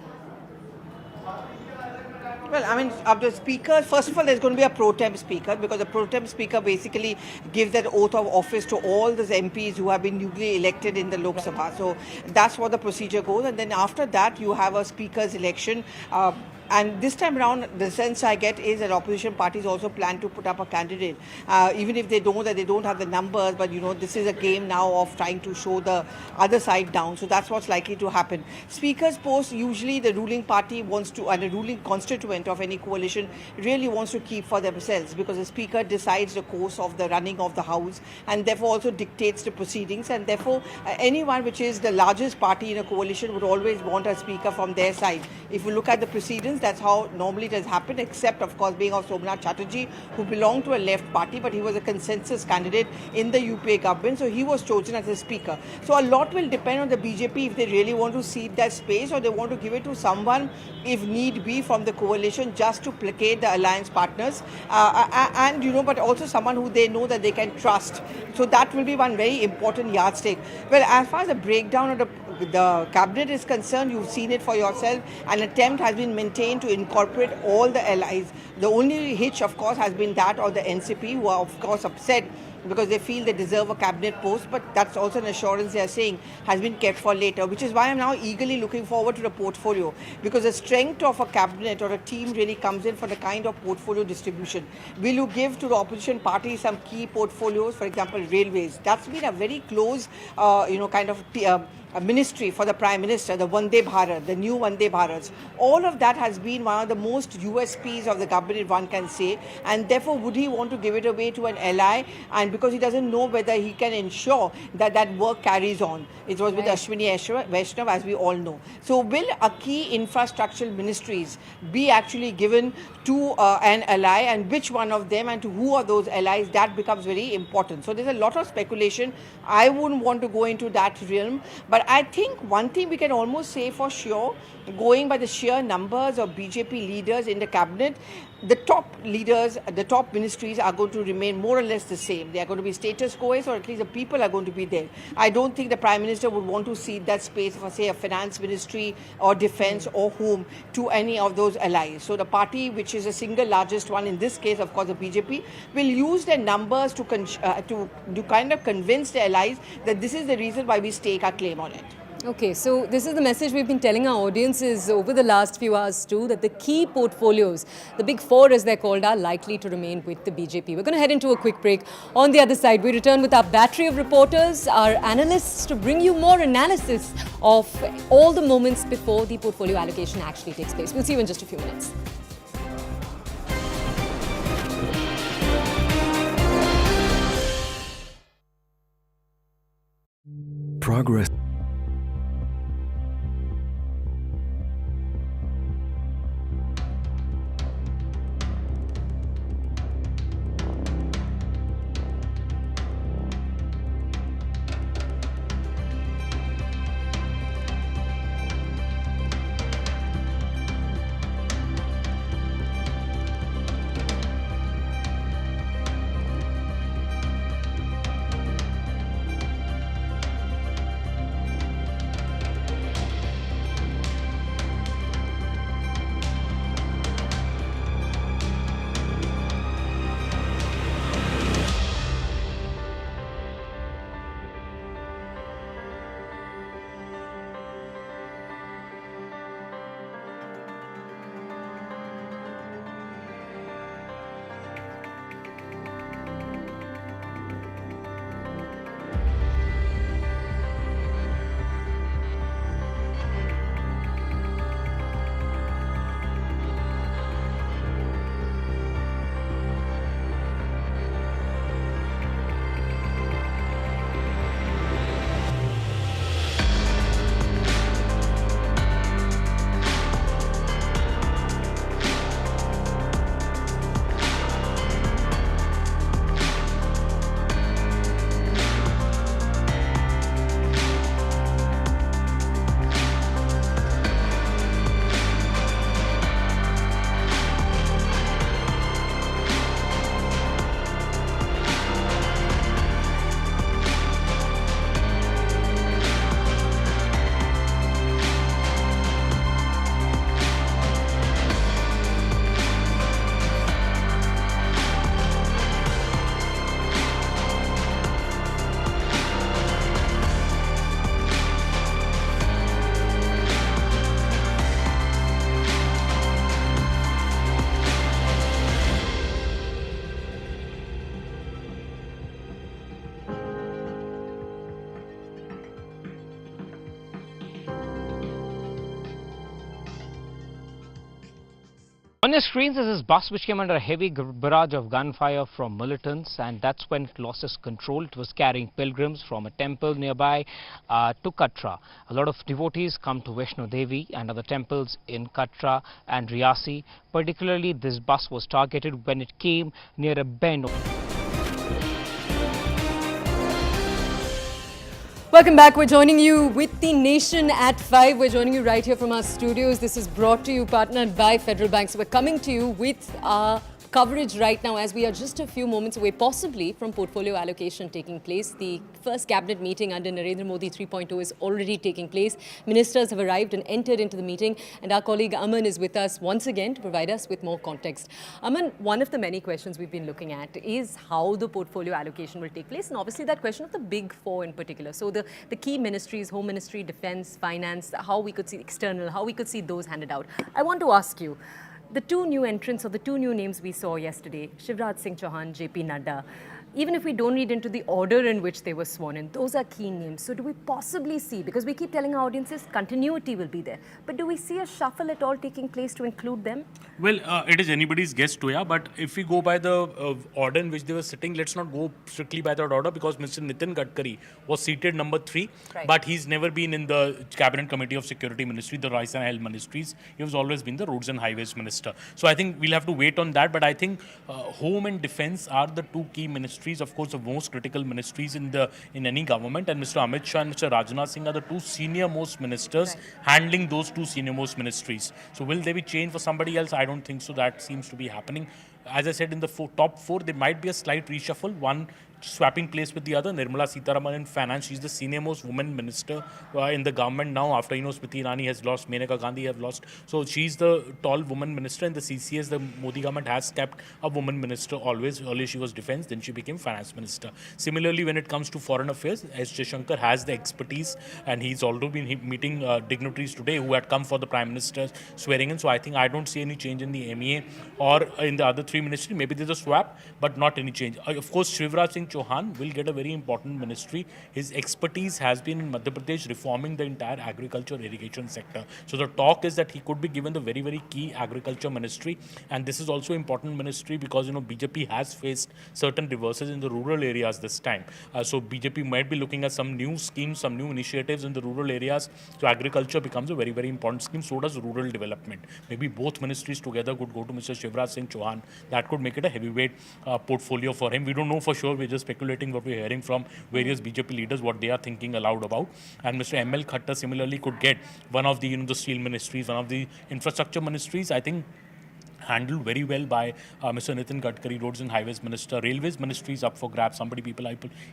Well, I mean, of the speakers, first of all, there's going to be a pro tem speaker because the pro tem speaker basically gives that oath of office to all the MPs who have been newly elected in the Lok Sabha. So that's what the procedure goes. And then after that, you have a speaker's election. And this time around, the sense I get is that opposition parties also plan to put up a candidate, even if they know that they don't have the numbers. But, you know, this is a game now of trying to show the other side down. So that's what's likely to happen. Speaker's post, usually the ruling party wants to, and the ruling constituent of any coalition really wants to keep for themselves because the speaker decides the course of the running of the house and therefore also dictates the proceedings. And therefore, anyone which is the largest party in a coalition would always want a speaker from their side. If you look at the proceedings, that's how normally it has happened, except of course being of Somnath Chatterjee, who belonged to a left party, but he was a consensus candidate in the UPA government, so he was chosen as a speaker. So a lot will depend on the BJP if they really want to cede that space or they want to give it to someone, if need be, from the coalition just to placate the alliance partners, and you know, but also someone who they know that they can trust. So that will be one very important yardstick. Well, as far as the breakdown of the cabinet is concerned, you've seen it for yourself. An attempt has been maintained to incorporate all the allies. The only hitch, of course, has been that of the NCP, who are, of course, upset because they feel they deserve a cabinet post, but that's also an assurance they are saying has been kept for later, which is why I'm now eagerly looking forward to the portfolio, because the strength of a cabinet or a team really comes in for the kind of portfolio distribution. Will you give to the opposition party some key portfolios, for example, railways? That's been a very close, kind of a ministry for the Prime Minister, the Vande Bharat, the new Vande Bharats. All of that has been one of the most USPs of the government, one can say, and therefore would he want to give it away to an ally, and because he doesn't know whether he can ensure that that work carries on. It was with Ashwini Vaishnav, as we all know. So will a key infrastructural ministries be actually given to an ally, and which one of them and to who are those allies? That becomes very important. So there's a lot of speculation. I wouldn't want to go into that realm, but I think one thing we can almost say for sure, going by the sheer numbers of BJP leaders in the cabinet, the top leaders, the top ministries are going to remain more or less the same. They are going to be status quo, or at least the people are going to be there. I don't think the Prime Minister would want to cede that space for, say, a finance ministry or defense or whom to any of those allies. So the party, which is the single largest one in this case, of course, the BJP, will use their numbers to kind of convince the allies that this is the reason why we stake our claim on it. Okay, so this is the message we've been telling our audiences over the last few hours too, that the key portfolios, the big four as they're called, are likely to remain with the BJP. We're going to head into a quick break. On the other side, we return with our battery of reporters, our analysts, to bring you more analysis of all the moments before the portfolio allocation actually takes place. We'll see you in just a few minutes. Progress. On your screens is this bus which came under a heavy barrage of gunfire from militants, and that's when it lost its control. It was carrying pilgrims from a temple nearby to Katra. A lot of devotees come to Vaishno Devi and other temples in Katra and Riyasi. Particularly, this bus was targeted when it came near a bend. Welcome back. We're joining you with the nation at 5. We're joining you right here from our studios. This is brought to you, partnered by Federal Bank. So we're coming to you with our coverage right now as we are just a few moments away, possibly from portfolio allocation taking place. The first cabinet meeting under Narendra Modi 3.0 is already taking place. Ministers have arrived and entered into the meeting, and our colleague Aman is with us once again to provide us with more context. Aman, one of the many questions we've been looking at is how the portfolio allocation will take place, and obviously that question of the big four in particular. So the key ministries, Home Ministry, Defence, Finance, how we could see external, how we could see those handed out. I want to ask you, the two new entrants or the two new names we saw yesterday, Shivraj Singh Chauhan, JP Nadda, even if we don't read into the order in which they were sworn in, those are key names. So do we possibly see, because we keep telling our audiences continuity will be there, but do we see a shuffle at all taking place to include them? Well, it is anybody's guess, Toya, but if we go by the order in which they were sitting, let's not go strictly by that order, because Mr. Nitin Gadkari was seated number 3, Right. but he's never been in the Cabinet Committee of Security Ministry, the N18L ministries. He has always been the Roads and Highways Minister. So I think we'll have to wait on that, but I think Home and Defence are the two key ministries, of course, the most critical ministries in any government, and Mr. Amit Shah and Mr. Rajnath Singh are the two senior most ministers handling those two senior most ministries. So will they be changed for somebody else? I don't think so. That seems to be happening. As I said, in the top 4, there might be a slight reshuffle, one swapping place with the other. Nirmala Sitharaman in finance, she's the senior most woman minister in the government now, after, Smriti Irani has lost, Maneka Gandhi have lost. So she's the tall woman minister. In the CCS, the Modi government has kept a woman minister always. Earlier she was defense, then she became finance minister. Similarly, when it comes to foreign affairs, S. Jaishankar has the expertise, and he's already been meeting dignitaries today who had come for the prime minister's swearing in. So I think I don't see any change in the MEA or in the other 3 ministries. Maybe there's a swap, but not any change. Of course, Shivraj Singh Chauhan will get a very important ministry. His expertise has been in Madhya Pradesh reforming the entire agriculture irrigation sector. So the talk is that he could be given the very, very key agriculture ministry. And this is also important ministry because, BJP has faced certain reverses in the rural areas this time. So BJP might be looking at some new schemes, some new initiatives in the rural areas. So agriculture becomes a very, very important scheme. So does rural development. Maybe both ministries together could go to Mr. Shivraj Singh Chauhan. That could make it a heavyweight portfolio for him. We don't know for sure. We're just speculating what we're hearing from various BJP leaders, what they are thinking aloud about. And Mr. M.L. Khattar similarly could get one of the, the steel ministries, one of the infrastructure ministries. I think handled very well by Mr. Nitin Gadkari, Roads and Highways Minister. Railways Ministry is up for grabs. People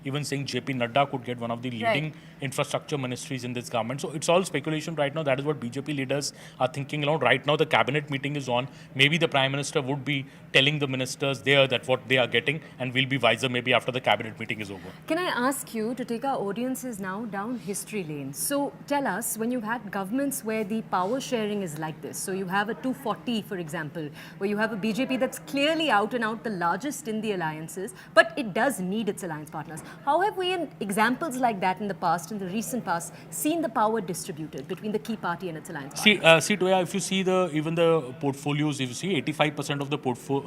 even saying JP Nadda could get one of the leading infrastructure ministries in this government. So it's all speculation right now. That is what BJP leaders are thinking around. Right now, the cabinet meeting is on. Maybe the Prime Minister would be telling the ministers there that what they are getting, and we'll be wiser maybe after the cabinet meeting is over. Can I ask you to take our audiences now down history lane? So tell us, when you've had governments where the power sharing is like this, so you have a 240, for example, where you have a BJP that's clearly out and out the largest in the alliances, but it does need its alliance partners. How have we, in examples like that in the past, in the recent past, seen the power distributed between the key party and its alliance partners? See, Toya, if you see even the portfolios, if you see 85% of the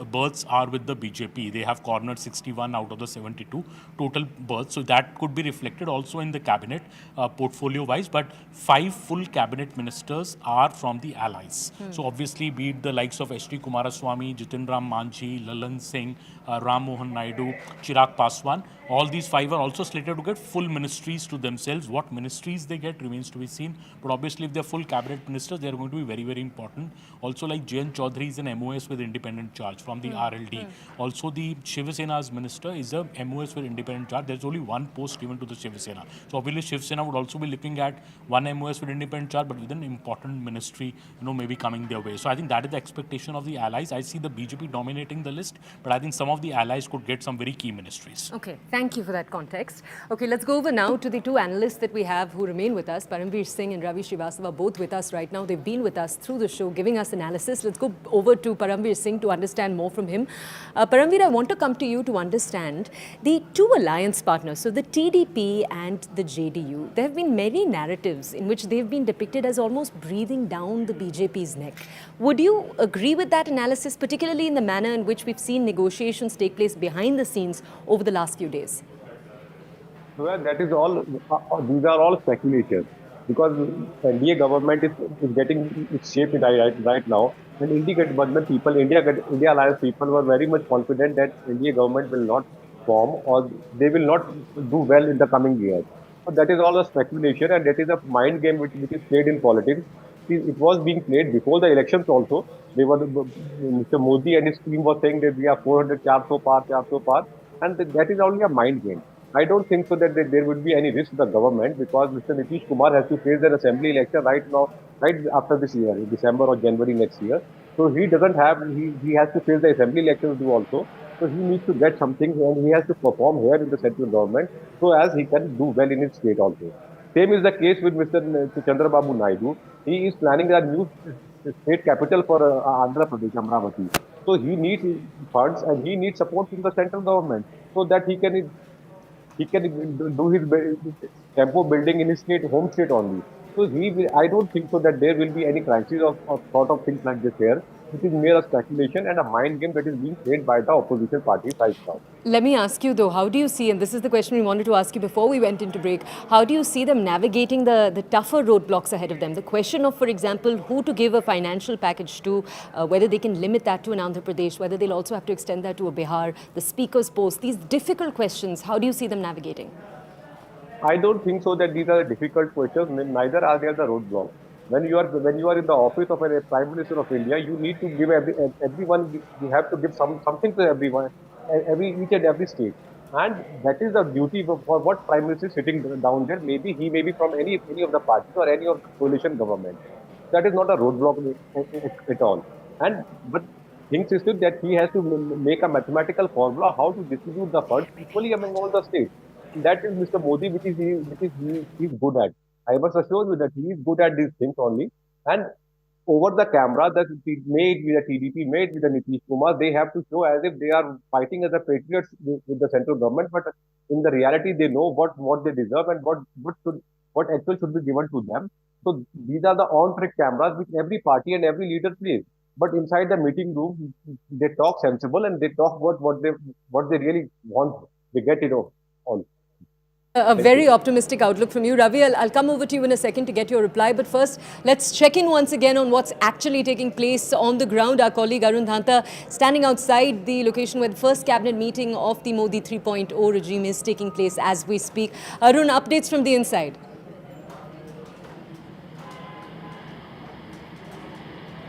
berths are with the BJP. They have cornered 61 out of the 72 total berths. So that could be reflected also in the cabinet portfolio-wise. But 5 full cabinet ministers are from the allies. So obviously, be it the likes of H.D. Kumaraswamy, Jitin Ram Manjhi, Lalan Singh, Ram Mohan Naidu, Chirag Paswan, all these 5 are also slated to get full ministries to themselves. What ministries they get remains to be seen. But obviously, if they're full cabinet ministers, they're going to be very, very important. Also, like Jayant Chaudhary is an MOS with independent charge from the RLD. Also, the Shiv Sena's minister is a MOS with independent charge. There's only one post given to the Shiv Sena. So obviously, Shiv Sena would also be looking at one MOS with independent charge, but with an important ministry, maybe coming their way. So I think that is the expectation of the allies. I see the BJP dominating the list, but I think some of the allies could get some very key ministries. Okay, thank you for that context. Okay, let's go over now to the 2 analysts that we have who remain with us. Paramveer Singh and Ravi Srivastava are both with us right now. They've been with us through the show, giving us analysis. Let's go over to Paramveer Singh to understand more from him. Paramveer, I want to come to you to understand the 2 alliance partners, so the TDP and the JDU. There have been many narratives in which they've been depicted as almost breathing down the BJP's neck. Would you agree with that analysis, particularly in the manner in which we've seen negotiations take place behind the scenes over the last few days? Well, that is all. These are all speculations because NDA government is getting its shape right now. And India Alliance people were very much confident that NDA government will not form or they will not do well in the coming years. So that is all a speculation, and that is a mind game which is played in politics. it was being played before the elections also. They were Mr. Modi and his team was saying that we are 400 400 par, and that is only a mind game. I don't think so that there would be any risk to the government because Mr. Nitish Kumar has to face an assembly election right now, right after this year, in December or January next year. So he doesn't have, he has to face the assembly elections too also. So he needs to get something and he has to perform here in the central government so as he can do well in his state also. Same is the case with Mr. Chandrababu Naidu. He is planning a new state capital for Andhra Pradesh, Amravati. So he needs funds and he needs support from the central government so that he can do his tempo building in his state, home state only. So I don't think so that there will be any crisis of sort of things like this here. It is mere a speculation and a mind game that is being played by the opposition parties right now. Let me ask you though, how do you see, and this is the question we wanted to ask you before we went into break, how do you see them navigating the tougher roadblocks ahead of them? The question of, for example, who to give a financial package to, whether they can limit that to an Andhra Pradesh, whether they'll also have to extend that to a Bihar, the speaker's post, these difficult questions, how do you see them navigating? I don't think so that these are difficult questions. Neither are they the roadblocks. When you are in the office of a prime minister of India, you need to give everyone. You have to give something to everyone, each and every state, and that is the duty for what prime minister is sitting down there. Maybe he may be from any of the parties or any of the coalition government. That is not a roadblock at all. And but things is still that he has to make a mathematical formula how to distribute the funds equally among all the states. That is Mr. Modi, he's good at. I must assure you that he is good at these things only. And over the camera, that made with the TDP, made with the Nitish Kumar, they have to show as if they are fighting as a patriots with the central government. But in the reality, they know what they deserve and what actually should be given to them. So these are the on-trick cameras which every party and every leader plays. But inside the meeting room, they talk sensible and they talk about what they really want. They get it all. A very optimistic outlook from you. Ravi, I'll come over to you in a second to get your reply. But first, let's check in once again on what's actually taking place on the ground. Our colleague Arun Dhanta standing outside the location where the first cabinet meeting of the Modi 3.0 regime is taking place as we speak. Arun, updates from the inside.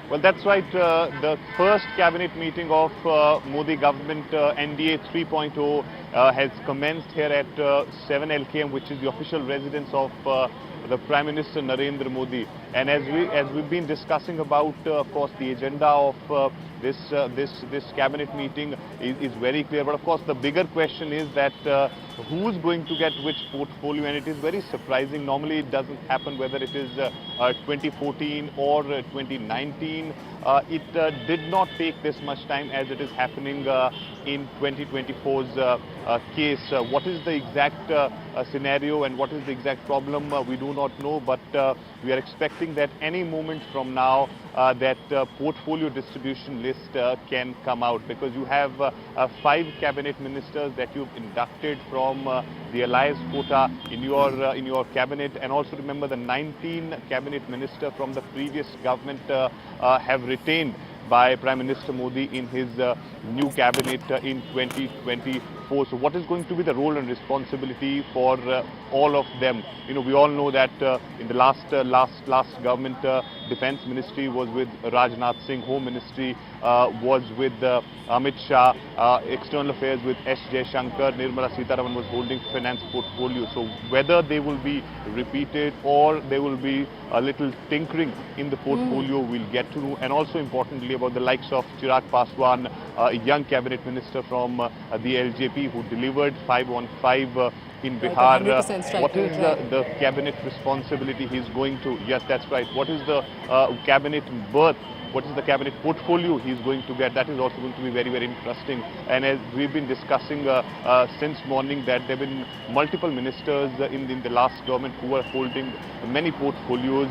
Well, that's right. The first cabinet meeting of Modi government, NDA 3.0, has commenced here at 7 LKM, which is the official residence of the Prime Minister Narendra Modi. And as we've been discussing about, of course, the agenda of this cabinet meeting is very clear. But of course, the bigger question is that who's going to get which portfolio, and it is very surprising. Normally, it doesn't happen whether it is 2014 or 2019. It did not take this much time as it is happening in 2024's case. What is the exact scenario and what is the exact problem, we do not know, but we are expecting that any moment from now that portfolio distribution list can come out, because you have 5 cabinet ministers that you've inducted from the alliance quota in your cabinet, and also remember the 19 cabinet minister from the previous government have retained by Prime Minister Modi in his new cabinet in 2024. So what is going to be the role and responsibility for all of them? You know, we all know that in the last government, Defence Ministry was with Rajnath Singh, Home Ministry was with Amit Shah, External Affairs with S. Jaishankar, Nirmala Sitaraman was holding finance portfolio. So whether they will be repeated or there will be a little tinkering in the portfolio, we'll get to know. And also importantly about the likes of Chirag Paswan, a young cabinet minister from the LJP who delivered 5 on 5 in Bihar. What is the cabinet responsibility he's going to? Yes, that's right. What is the cabinet berth? What is the cabinet portfolio he's going to get? That is also going to be very, very interesting. And as we've been discussing since morning, that there have been multiple ministers in the last government who are holding many portfolios.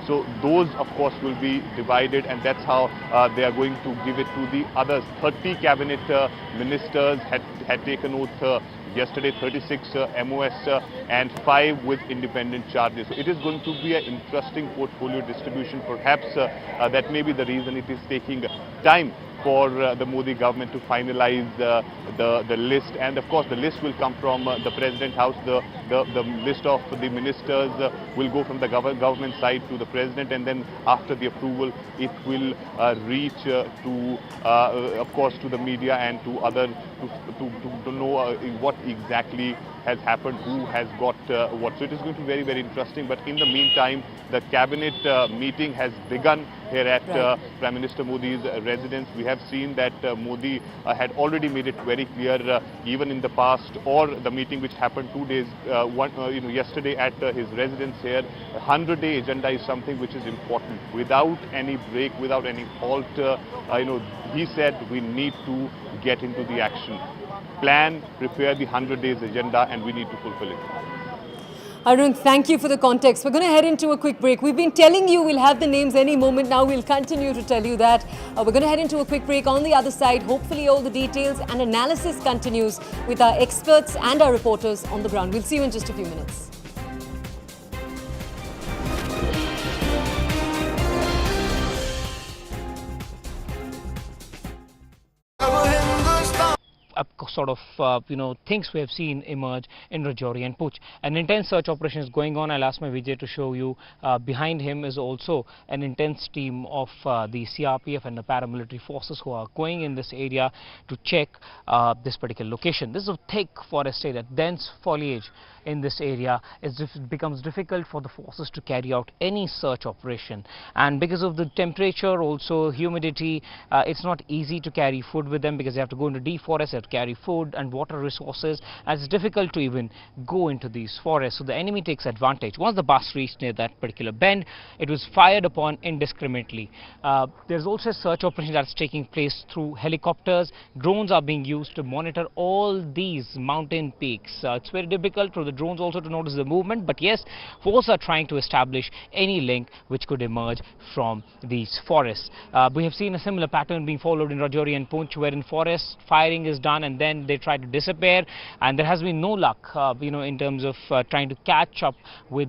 So those, of course, will be divided, and that's how they are going to give it to the others. 30 cabinet ministers had taken oath yesterday, 36 MOS and 5 with independent charges. So it is going to be an interesting portfolio distribution. Perhaps that may be the reason it is taking time for the Modi government to finalize the list. And of course, the list will come from the President House. The list of the ministers will go from the government side to the President, and then after the approval, it will reach to, of course, to the media and to other to know what exactly has happened, who has got what. So it is going to be very, very interesting. But in the meantime, the cabinet meeting has begun here at Prime Minister Modi's residence. We have seen that Modi had already made it very clear, even in the past, or the meeting which happened 2 days, yesterday at his residence here. 100-day agenda is something which is important. Without any break, without any halt, he said we need to get into the action. Plan, prepare the 100 days agenda, and we need to fulfill it. Arun, thank you for the context. We're going to head into a quick break. We've been telling you we'll have the names any moment now. We'll continue to tell you that. We're going to head into a quick break. On the other side, hopefully all the details and analysis continues with our experts and our reporters on the ground. We'll see you in just a few minutes. Sort of, things we have seen emerge in Rajouri and Puch. An intense search operation is going on. I'll ask my Vijay to show you. Behind him is also an intense team of the CRPF and the paramilitary forces who are going in this area to check this particular location. This is a thick forest area, dense foliage in this area. It becomes difficult for the forces to carry out any search operation, and because of the temperature, also humidity, it's not easy to carry food with them, because they have to go into deep forests, they have to carry food and water resources, and it's difficult to even go into these forests. So the enemy takes advantage. Once the bus reached near that particular bend, it was fired upon indiscriminately. There's also a search operation that's taking place through helicopters. Drones are being used to monitor all these mountain peaks. It's very difficult through the drones also to notice the movement, but yes, forces are trying to establish any link which could emerge from these forests. We have seen a similar pattern being followed in Rajouri and Poonch, where in forests firing is done and then they try to disappear, and there has been no luck in terms of trying to catch up with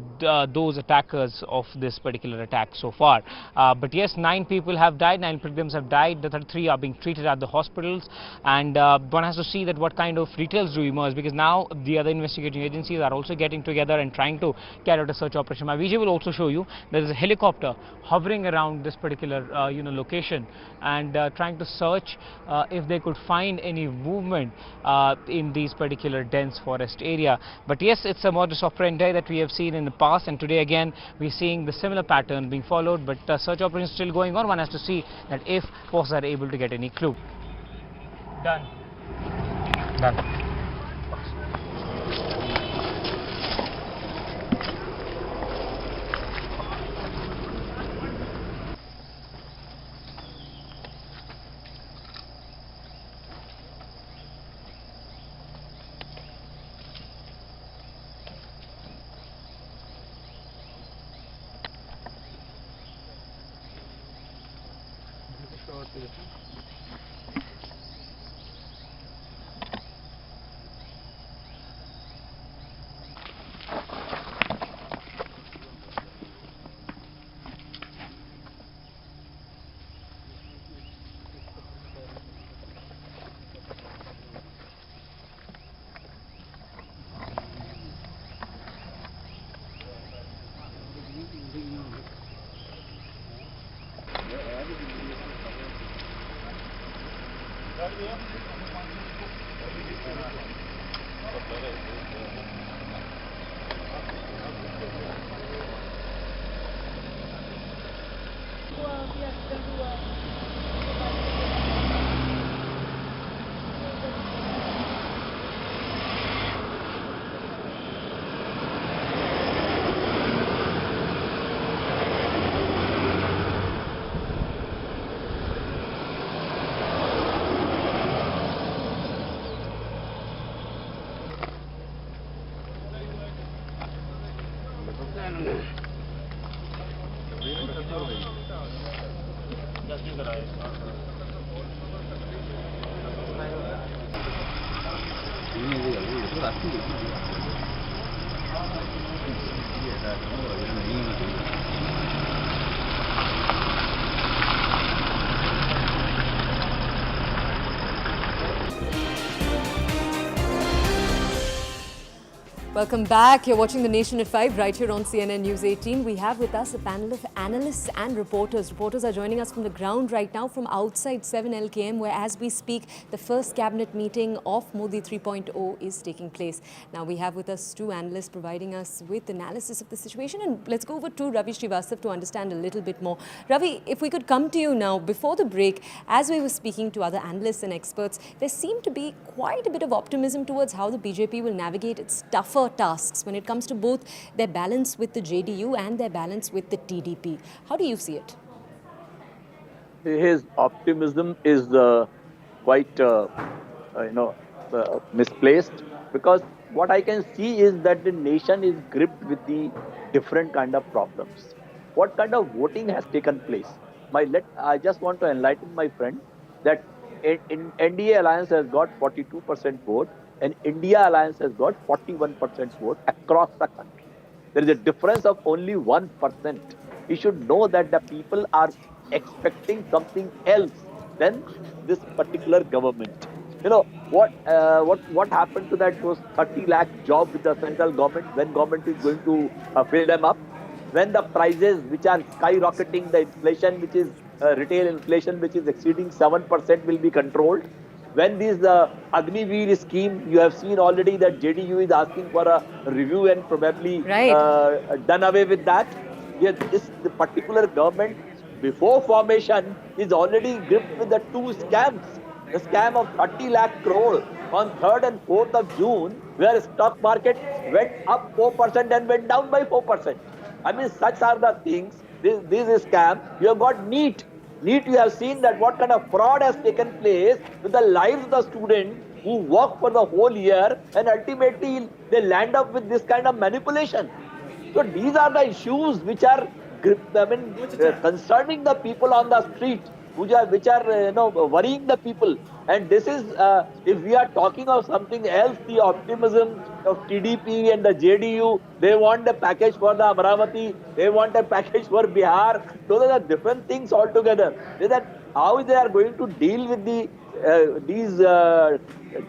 those attackers of this particular attack so far. But yes, 9 people have died, 9 pilgrims have died, the 33 are being treated at the hospitals, and one has to see that what kind of details do emerge, because now the other investigating agencies are also getting together and trying to carry out a search operation. My VJ will also show you there is a helicopter hovering around this particular location and trying to search if they could find any movement in these particular dense forest area. But yes, it's a modus operandi that we have seen in the past, and today again we're seeing the similar pattern being followed, but search operation is still going on. One has to see that if forces are able to get any clue. Done. Welcome back. You're watching The Nation at 5 right here on CNN News 18. We have with us a panel of analysts and reporters. Reporters are joining us from the ground right now from outside 7LKM, where as we speak, the first cabinet meeting of Modi 3.0 is taking place. Now we have with us two analysts providing us with analysis of the situation. And let's go over to Ravi Srivastava to understand a little bit more. Ravi, if we could come to you now, before the break, as we were speaking to other analysts and experts, there seemed to be quite a bit of optimism towards how the BJP will navigate its tougher tasks when it comes to both their balance with the JDU and their balance with the TDP. How do you see it? His optimism is quite, misplaced, because what I can see is that the nation is gripped with the different kind of problems. What kind of voting has taken place? I just want to enlighten my friend that in NDA Alliance has got 42% vote, and India Alliance has got 41% vote across the country. There is a difference of only 1%. We should know that the people are expecting something else than this particular government. You know what happened to those 30 lakh jobs with the central government? When government is going to fill them up? When the prices which are skyrocketing, the inflation which is retail inflation which is exceeding 7% will be controlled? When this Agniveer scheme, you have seen already that JDU is asking for a review and probably done away with that. Yet the particular government before formation is already gripped with the two scams. The scam of 30 lakh crore on 3rd and 4th of June, where stock market went up 4% and went down by 4%. I mean, such are the things. This is scam. You have got NEET. NEET, you have seen that what kind of fraud has taken place with the lives of the students who work for the whole year, and ultimately they land up with this kind of manipulation. So these are the issues which are concerning the people on the street, which are worrying the people. And this is, if we are talking of something else, the optimism of TDP and the JDU, they want a package for the Amravati, they want a package for Bihar. Those are the different things altogether. How they are going to deal with these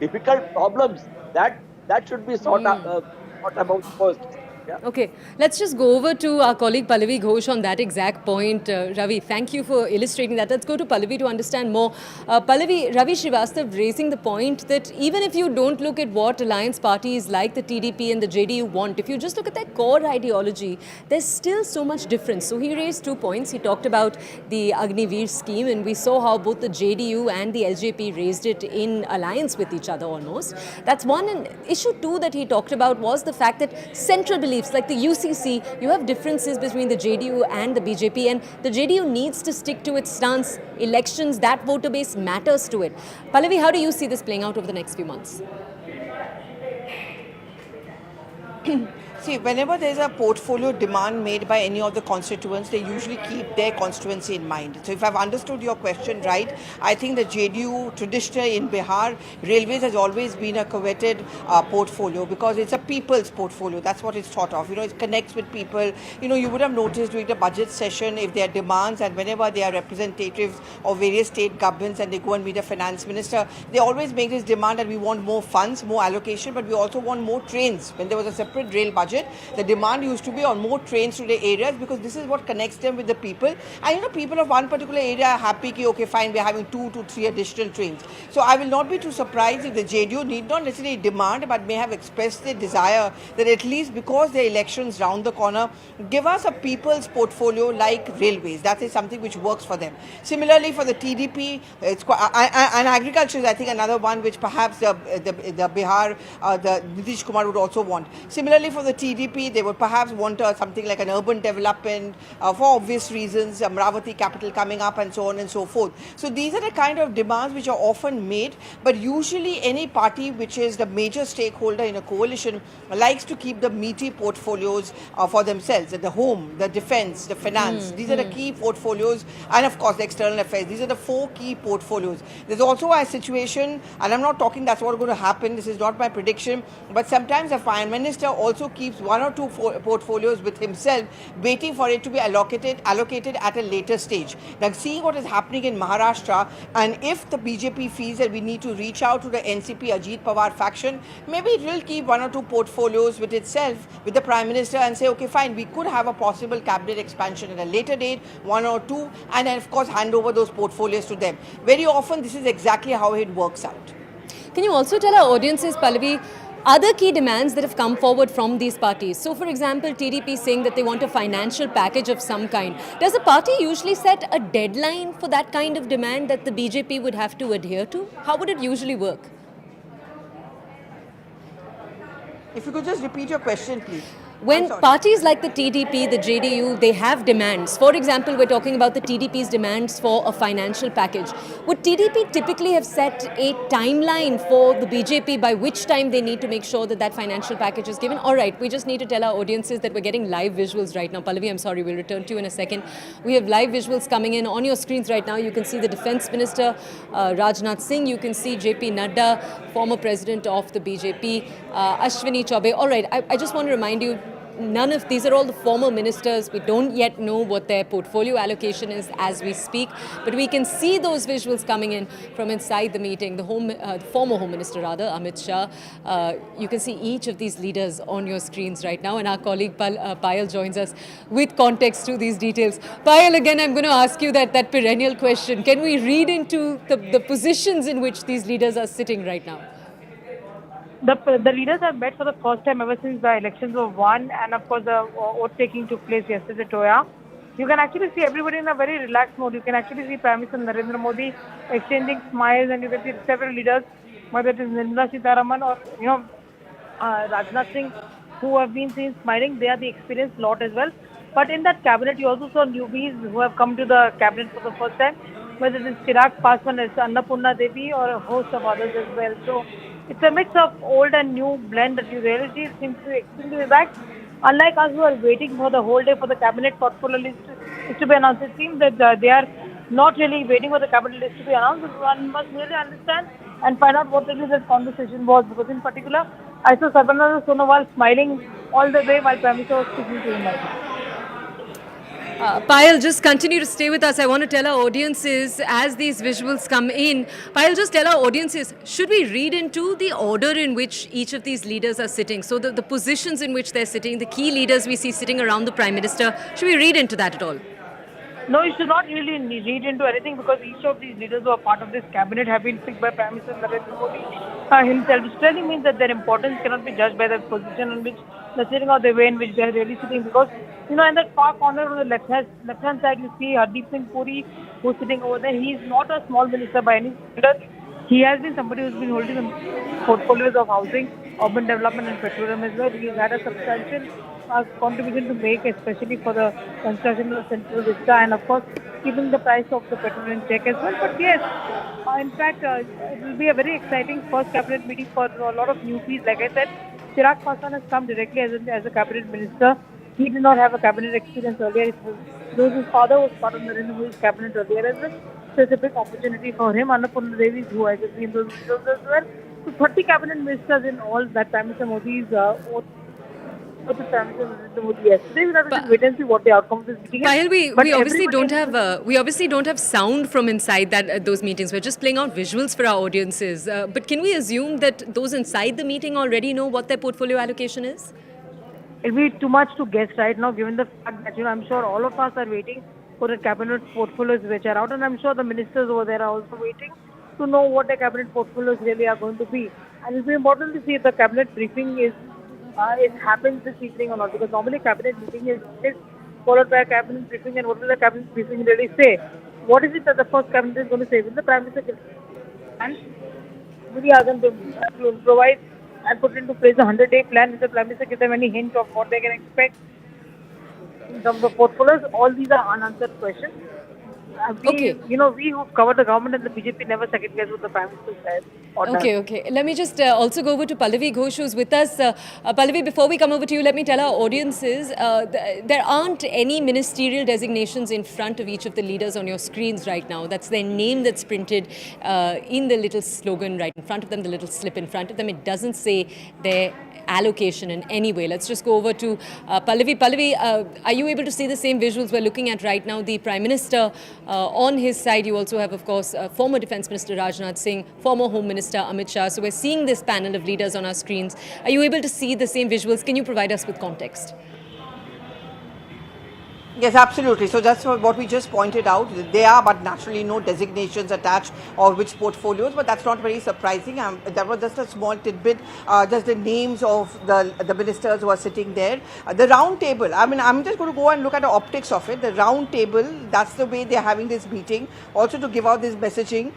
difficult problems, that should be sought about first. Yeah. Okay, let's just go over to our colleague Pallavi Ghosh on that exact point. Ravi, thank you for illustrating that. Let's go to Pallavi to understand more. Pallavi, Ravi Srivastava raising the point that even if you don't look at what alliance parties like the TDP and the JDU want, if you just look at their core ideology, there's still so much difference. So he raised 2 points. He talked about the Agniveer scheme, and we saw how both the JDU and the LJP raised it in alliance with each other almost. That's one. And issue 2 that he talked about was the fact that central beliefs like the UCC, you have differences between the JDU and the BJP, and the JDU needs to stick to its stance. Elections, that voter base matters to it. Pallavi, how do you see this playing out over the next few months? See, whenever there's a portfolio demand made by any of the constituents, they usually keep their constituency in mind. So if I've understood your question right, I think the JDU traditionally in Bihar, railways has always been a coveted portfolio because it's a people's portfolio. That's what it's thought of. It connects with people. You would have noticed during the budget session, if there are demands and whenever they are representatives of various state governments and they go and meet a finance minister, they always make this demand that we want more funds, more allocation, but we also want more trains. When there was a separate rail budget, the demand used to be on more trains to the areas because this is what connects them with the people. And people of one particular area are happy, okay, fine, we're having 2 to 3 additional trains. So I will not be too surprised if the JDU need not necessarily demand, but may have expressed their desire that at least because the elections round the corner, give us a people's portfolio like railways. That is something which works for them. Similarly, for the TDP, it's quite, and agriculture is, I think, another one which perhaps the Bihar, the Nitish Kumar would also want. Similarly, for the TDP, they would perhaps want something like an urban development for obvious reasons, Amravati capital coming up and so on and so forth. So these are the kind of demands which are often made, but usually any party which is the major stakeholder in a coalition likes to keep the meaty portfolios for themselves, the home, the defense, the finance. These are the key portfolios, and of course the external affairs. These are the 4 key portfolios. There's also a situation, and I'm not talking that's what's going to happen, this is not my prediction, but sometimes the Prime Minister also keeps keeps one or two portfolios with himself, waiting for it to be allocated at a later stage. Now, seeing what is happening in Maharashtra, and if the BJP feels that we need to reach out to the NCP Ajit Pawar faction, maybe it will keep one or two portfolios with itself, with the Prime Minister, and say, okay, fine, we could have a possible cabinet expansion at a later date, one or two, and then of course hand over those portfolios to them. Very often this is exactly how it works out. Can you also tell our audiences, Pallavi, other key demands that have come forward from these parties? So, for example, TDP saying that they want a financial package of some kind. Does the party usually set a deadline for that kind of demand that the BJP would have to adhere to? How would it usually work? If you could just repeat your question, please. When parties like the TDP, the JDU, they have demands. For example, we're talking about the TDP's demands for a financial package. Would TDP typically have set a timeline for the BJP by which time they need to make sure that that financial package is given? All right, we just need to tell our audiences that we're getting live visuals right now. Pallavi, I'm sorry, we'll return to you in a second. We have live visuals coming in on your screens right now. You can see the Defence Minister, Rajnath Singh. You can see JP Nadda, former president of the BJP, Ashwini Chaubey. All right, I just want to remind you, none of these are all the former ministers. We don't yet know what their portfolio allocation is as we speak, but we can see those visuals coming in from inside the meeting. The former Home Minister, Amit Shah. You can see each of these leaders on your screens right now, and our colleague Payal joins us with context to these details. Payal, again, I'm going to ask you that perennial question. Can we read into the positions in which these leaders are sitting right now? The leaders have met for the first time ever since the elections were won, and of course the oath taking took place yesterday at Toya. You can actually see everybody in a very relaxed mode. You can actually see Prime Minister Narendra Modi exchanging smiles, and you can see several leaders, whether it is Nirmala Sitharaman or Rajnath Singh, who have been seen smiling. They are the experienced lot as well. But in that cabinet, you also saw newbies who have come to the cabinet for the first time, whether it is Chirag Paswan, Annapurna Devi, or a host of others as well. So it's a mix of old and new blend that you really see seems to be extremely relaxed. Unlike us who are waiting for the whole day for the cabinet portfolio list to be announced, it seems that they are not really waiting for the cabinet list to be announced. One must really understand and find out what really this conversation was, because in particular, I saw Sarbananda Sonowal smiling all the way while Prime Minister was speaking to him. Payal, just continue to stay with us. I want to tell our audiences, as these visuals come in, Payal, just tell our audiences, should we read into the order in which each of these leaders are sitting? So the positions in which they're sitting, the key leaders we see sitting around the Prime Minister, should we read into that at all? No, you should not really read into anything, because each of these leaders who are part of this cabinet have been picked by Prime Minister Narendra Modi himself, which really means that their importance cannot be judged by the position in which they're sitting or the way in which they're really sitting. Because, in that far corner on the left-hand side, you see Hardeep Singh Puri, who's sitting over there. He is not a small minister by any standard. He has been somebody who's been holding portfolios of housing, urban development and petroleum as well. He's had a substantial contribution to make, especially for the construction of the Central Vista, and of course keeping the price of the petrol in check as well. But yes, in fact, it will be a very exciting first cabinet meeting for a lot of newbies. Like I said, Chirag Paswan has come directly as a cabinet minister. He did not have a cabinet experience earlier. His father was part of Narendra Modi's cabinet earlier as well. So it's a big opportunity for him. Annapurna Devi, who has been those videos as well. So 30 cabinet ministers in all that Prime Minister Modi's oath. Yesterday, we have to wait and see what the outcome of this meeting is. Payal, we obviously don't have sound from inside those meetings. We're just playing out visuals for our audiences. But can we assume that those inside the meeting already know what their portfolio allocation is? It'll be too much to guess right now, given the fact that I'm sure all of us are waiting for the cabinet portfolios which are out, and I'm sure the ministers over there are also waiting to know what the cabinet portfolios really are going to be. And it'll be important to see if the cabinet briefing is happens this evening or not, because normally cabinet meeting is followed by a cabinet briefing, and what will the cabinet briefing really say? What is it that the first cabinet is going to say? Will the Prime Minister and will he ask them to provide and put into place a 100-day plan? Will the Prime Minister give them any hint of what they can expect in terms of portfolios? All these are unanswered questions. We who cover the government and the BJP never second guess what the Prime Minister says. Okay. Let me just also go over to Pallavi Ghosh, who's with us. Pallavi, before we come over to you, let me tell our audiences, there aren't any ministerial designations in front of each of the leaders on your screens right now. That's their name that's printed in the little slogan right in front of them, the little slip in front of them. It doesn't say their allocation in any way. Let's just go over to Pallavi. Pallavi, are you able to see the same visuals we're looking at right now? The Prime Minister on his side. You also have, of course, former Defence Minister Rajnath Singh, former Home Minister Amit Shah. So we're seeing this panel of leaders on our screens. Are you able to see the same visuals? Can you provide us with context? Yes, absolutely. So that's what we just pointed out. There are, but naturally, no designations attached or which portfolios. But that's not very surprising. That was just a small tidbit, just the names of the ministers who are sitting there. The round table. I mean, I'm just going to go and look at the optics of it. The round table. That's the way they're having this meeting. Also to give out this messaging.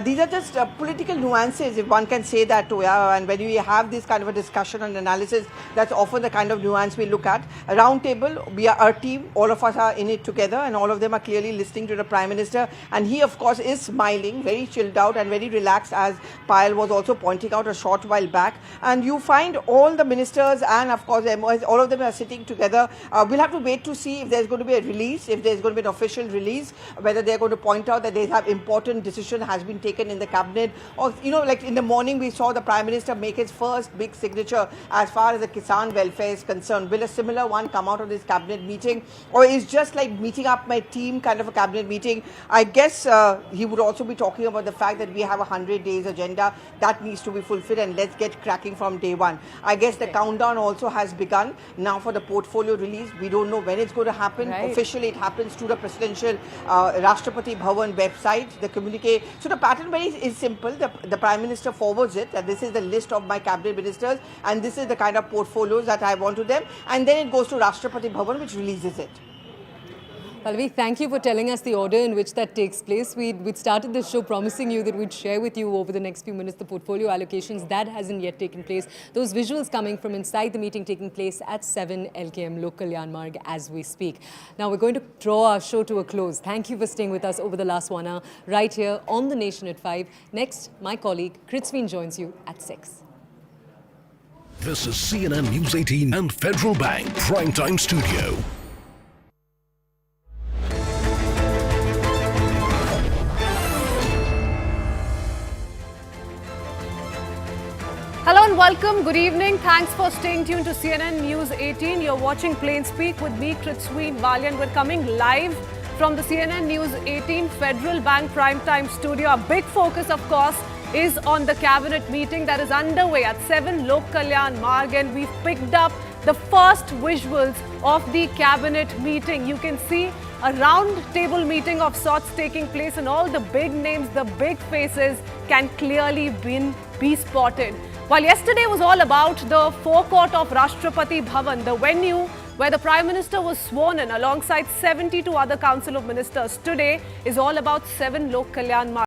These are just political nuances, if one can say that too. And when we have this kind of a discussion and analysis, that's often the kind of nuance we look at. A round table, we are our team, all of us are in it together, and all of them are clearly listening to the Prime Minister. And he, of course, is smiling, very chilled out and very relaxed, as Payal was also pointing out a short while back. And you find all the ministers and, of course, MOs, all of them are sitting together. We'll have to wait to see if there's going to be a release, if there's going to be an official release, whether they're going to point out that they have important decision has been taken in the cabinet, or like in the morning we saw the Prime Minister make his first big signature as far as the Kisan welfare is concerned. Will a similar one come out of this cabinet meeting, or is just like meeting up my team kind of a cabinet meeting? I guess he would also be talking about the fact that we have a 100 days agenda that needs to be fulfilled, and let's get cracking from day one. I guess the countdown also has begun now for the portfolio release. We don't know when it's going to happen. Right. Officially it happens through the presidential Rashtrapati Bhavan website, the communique. So the pattern is simple. The Prime Minister forwards it, that this is the list of my cabinet ministers and this is the kind of portfolios that I want to them, and then it goes to Rashtrapati Bhavan, which releases it. Pallavi, thank you for telling us the order in which that takes place. We'd started this show promising you that we'd share with you over the next few minutes the portfolio allocations. That hasn't yet taken place. Those visuals coming from inside the meeting taking place at 7 LKM Lok Kalyan Marg as we speak. Now we're going to draw our show to a close. Thank you for staying with us over the last 1 hour right here on The Nation at 5. Next, my colleague Kritsveen joins you at 6. This is CNN News 18 and Federal Bank Primetime Studio. Hello and welcome. Good evening. Thanks for staying tuned to CNN News 18. You're watching Plain Speak with me, Kritsveen Valyan. We're coming live from the CNN News 18 Federal Bank Primetime Studio. Our big focus, of course, is on the cabinet meeting that is underway at 7 Lok Kalyan Marg, and we've picked up the first visuals of the cabinet meeting. You can see a round table meeting of sorts taking place, and all the big names, the big faces can clearly be spotted. While yesterday was all about the forecourt of Rashtrapati Bhavan, the venue where the Prime Minister was sworn in alongside 72 other Council of Ministers, today is all about 7 Lok Kalyan Marg.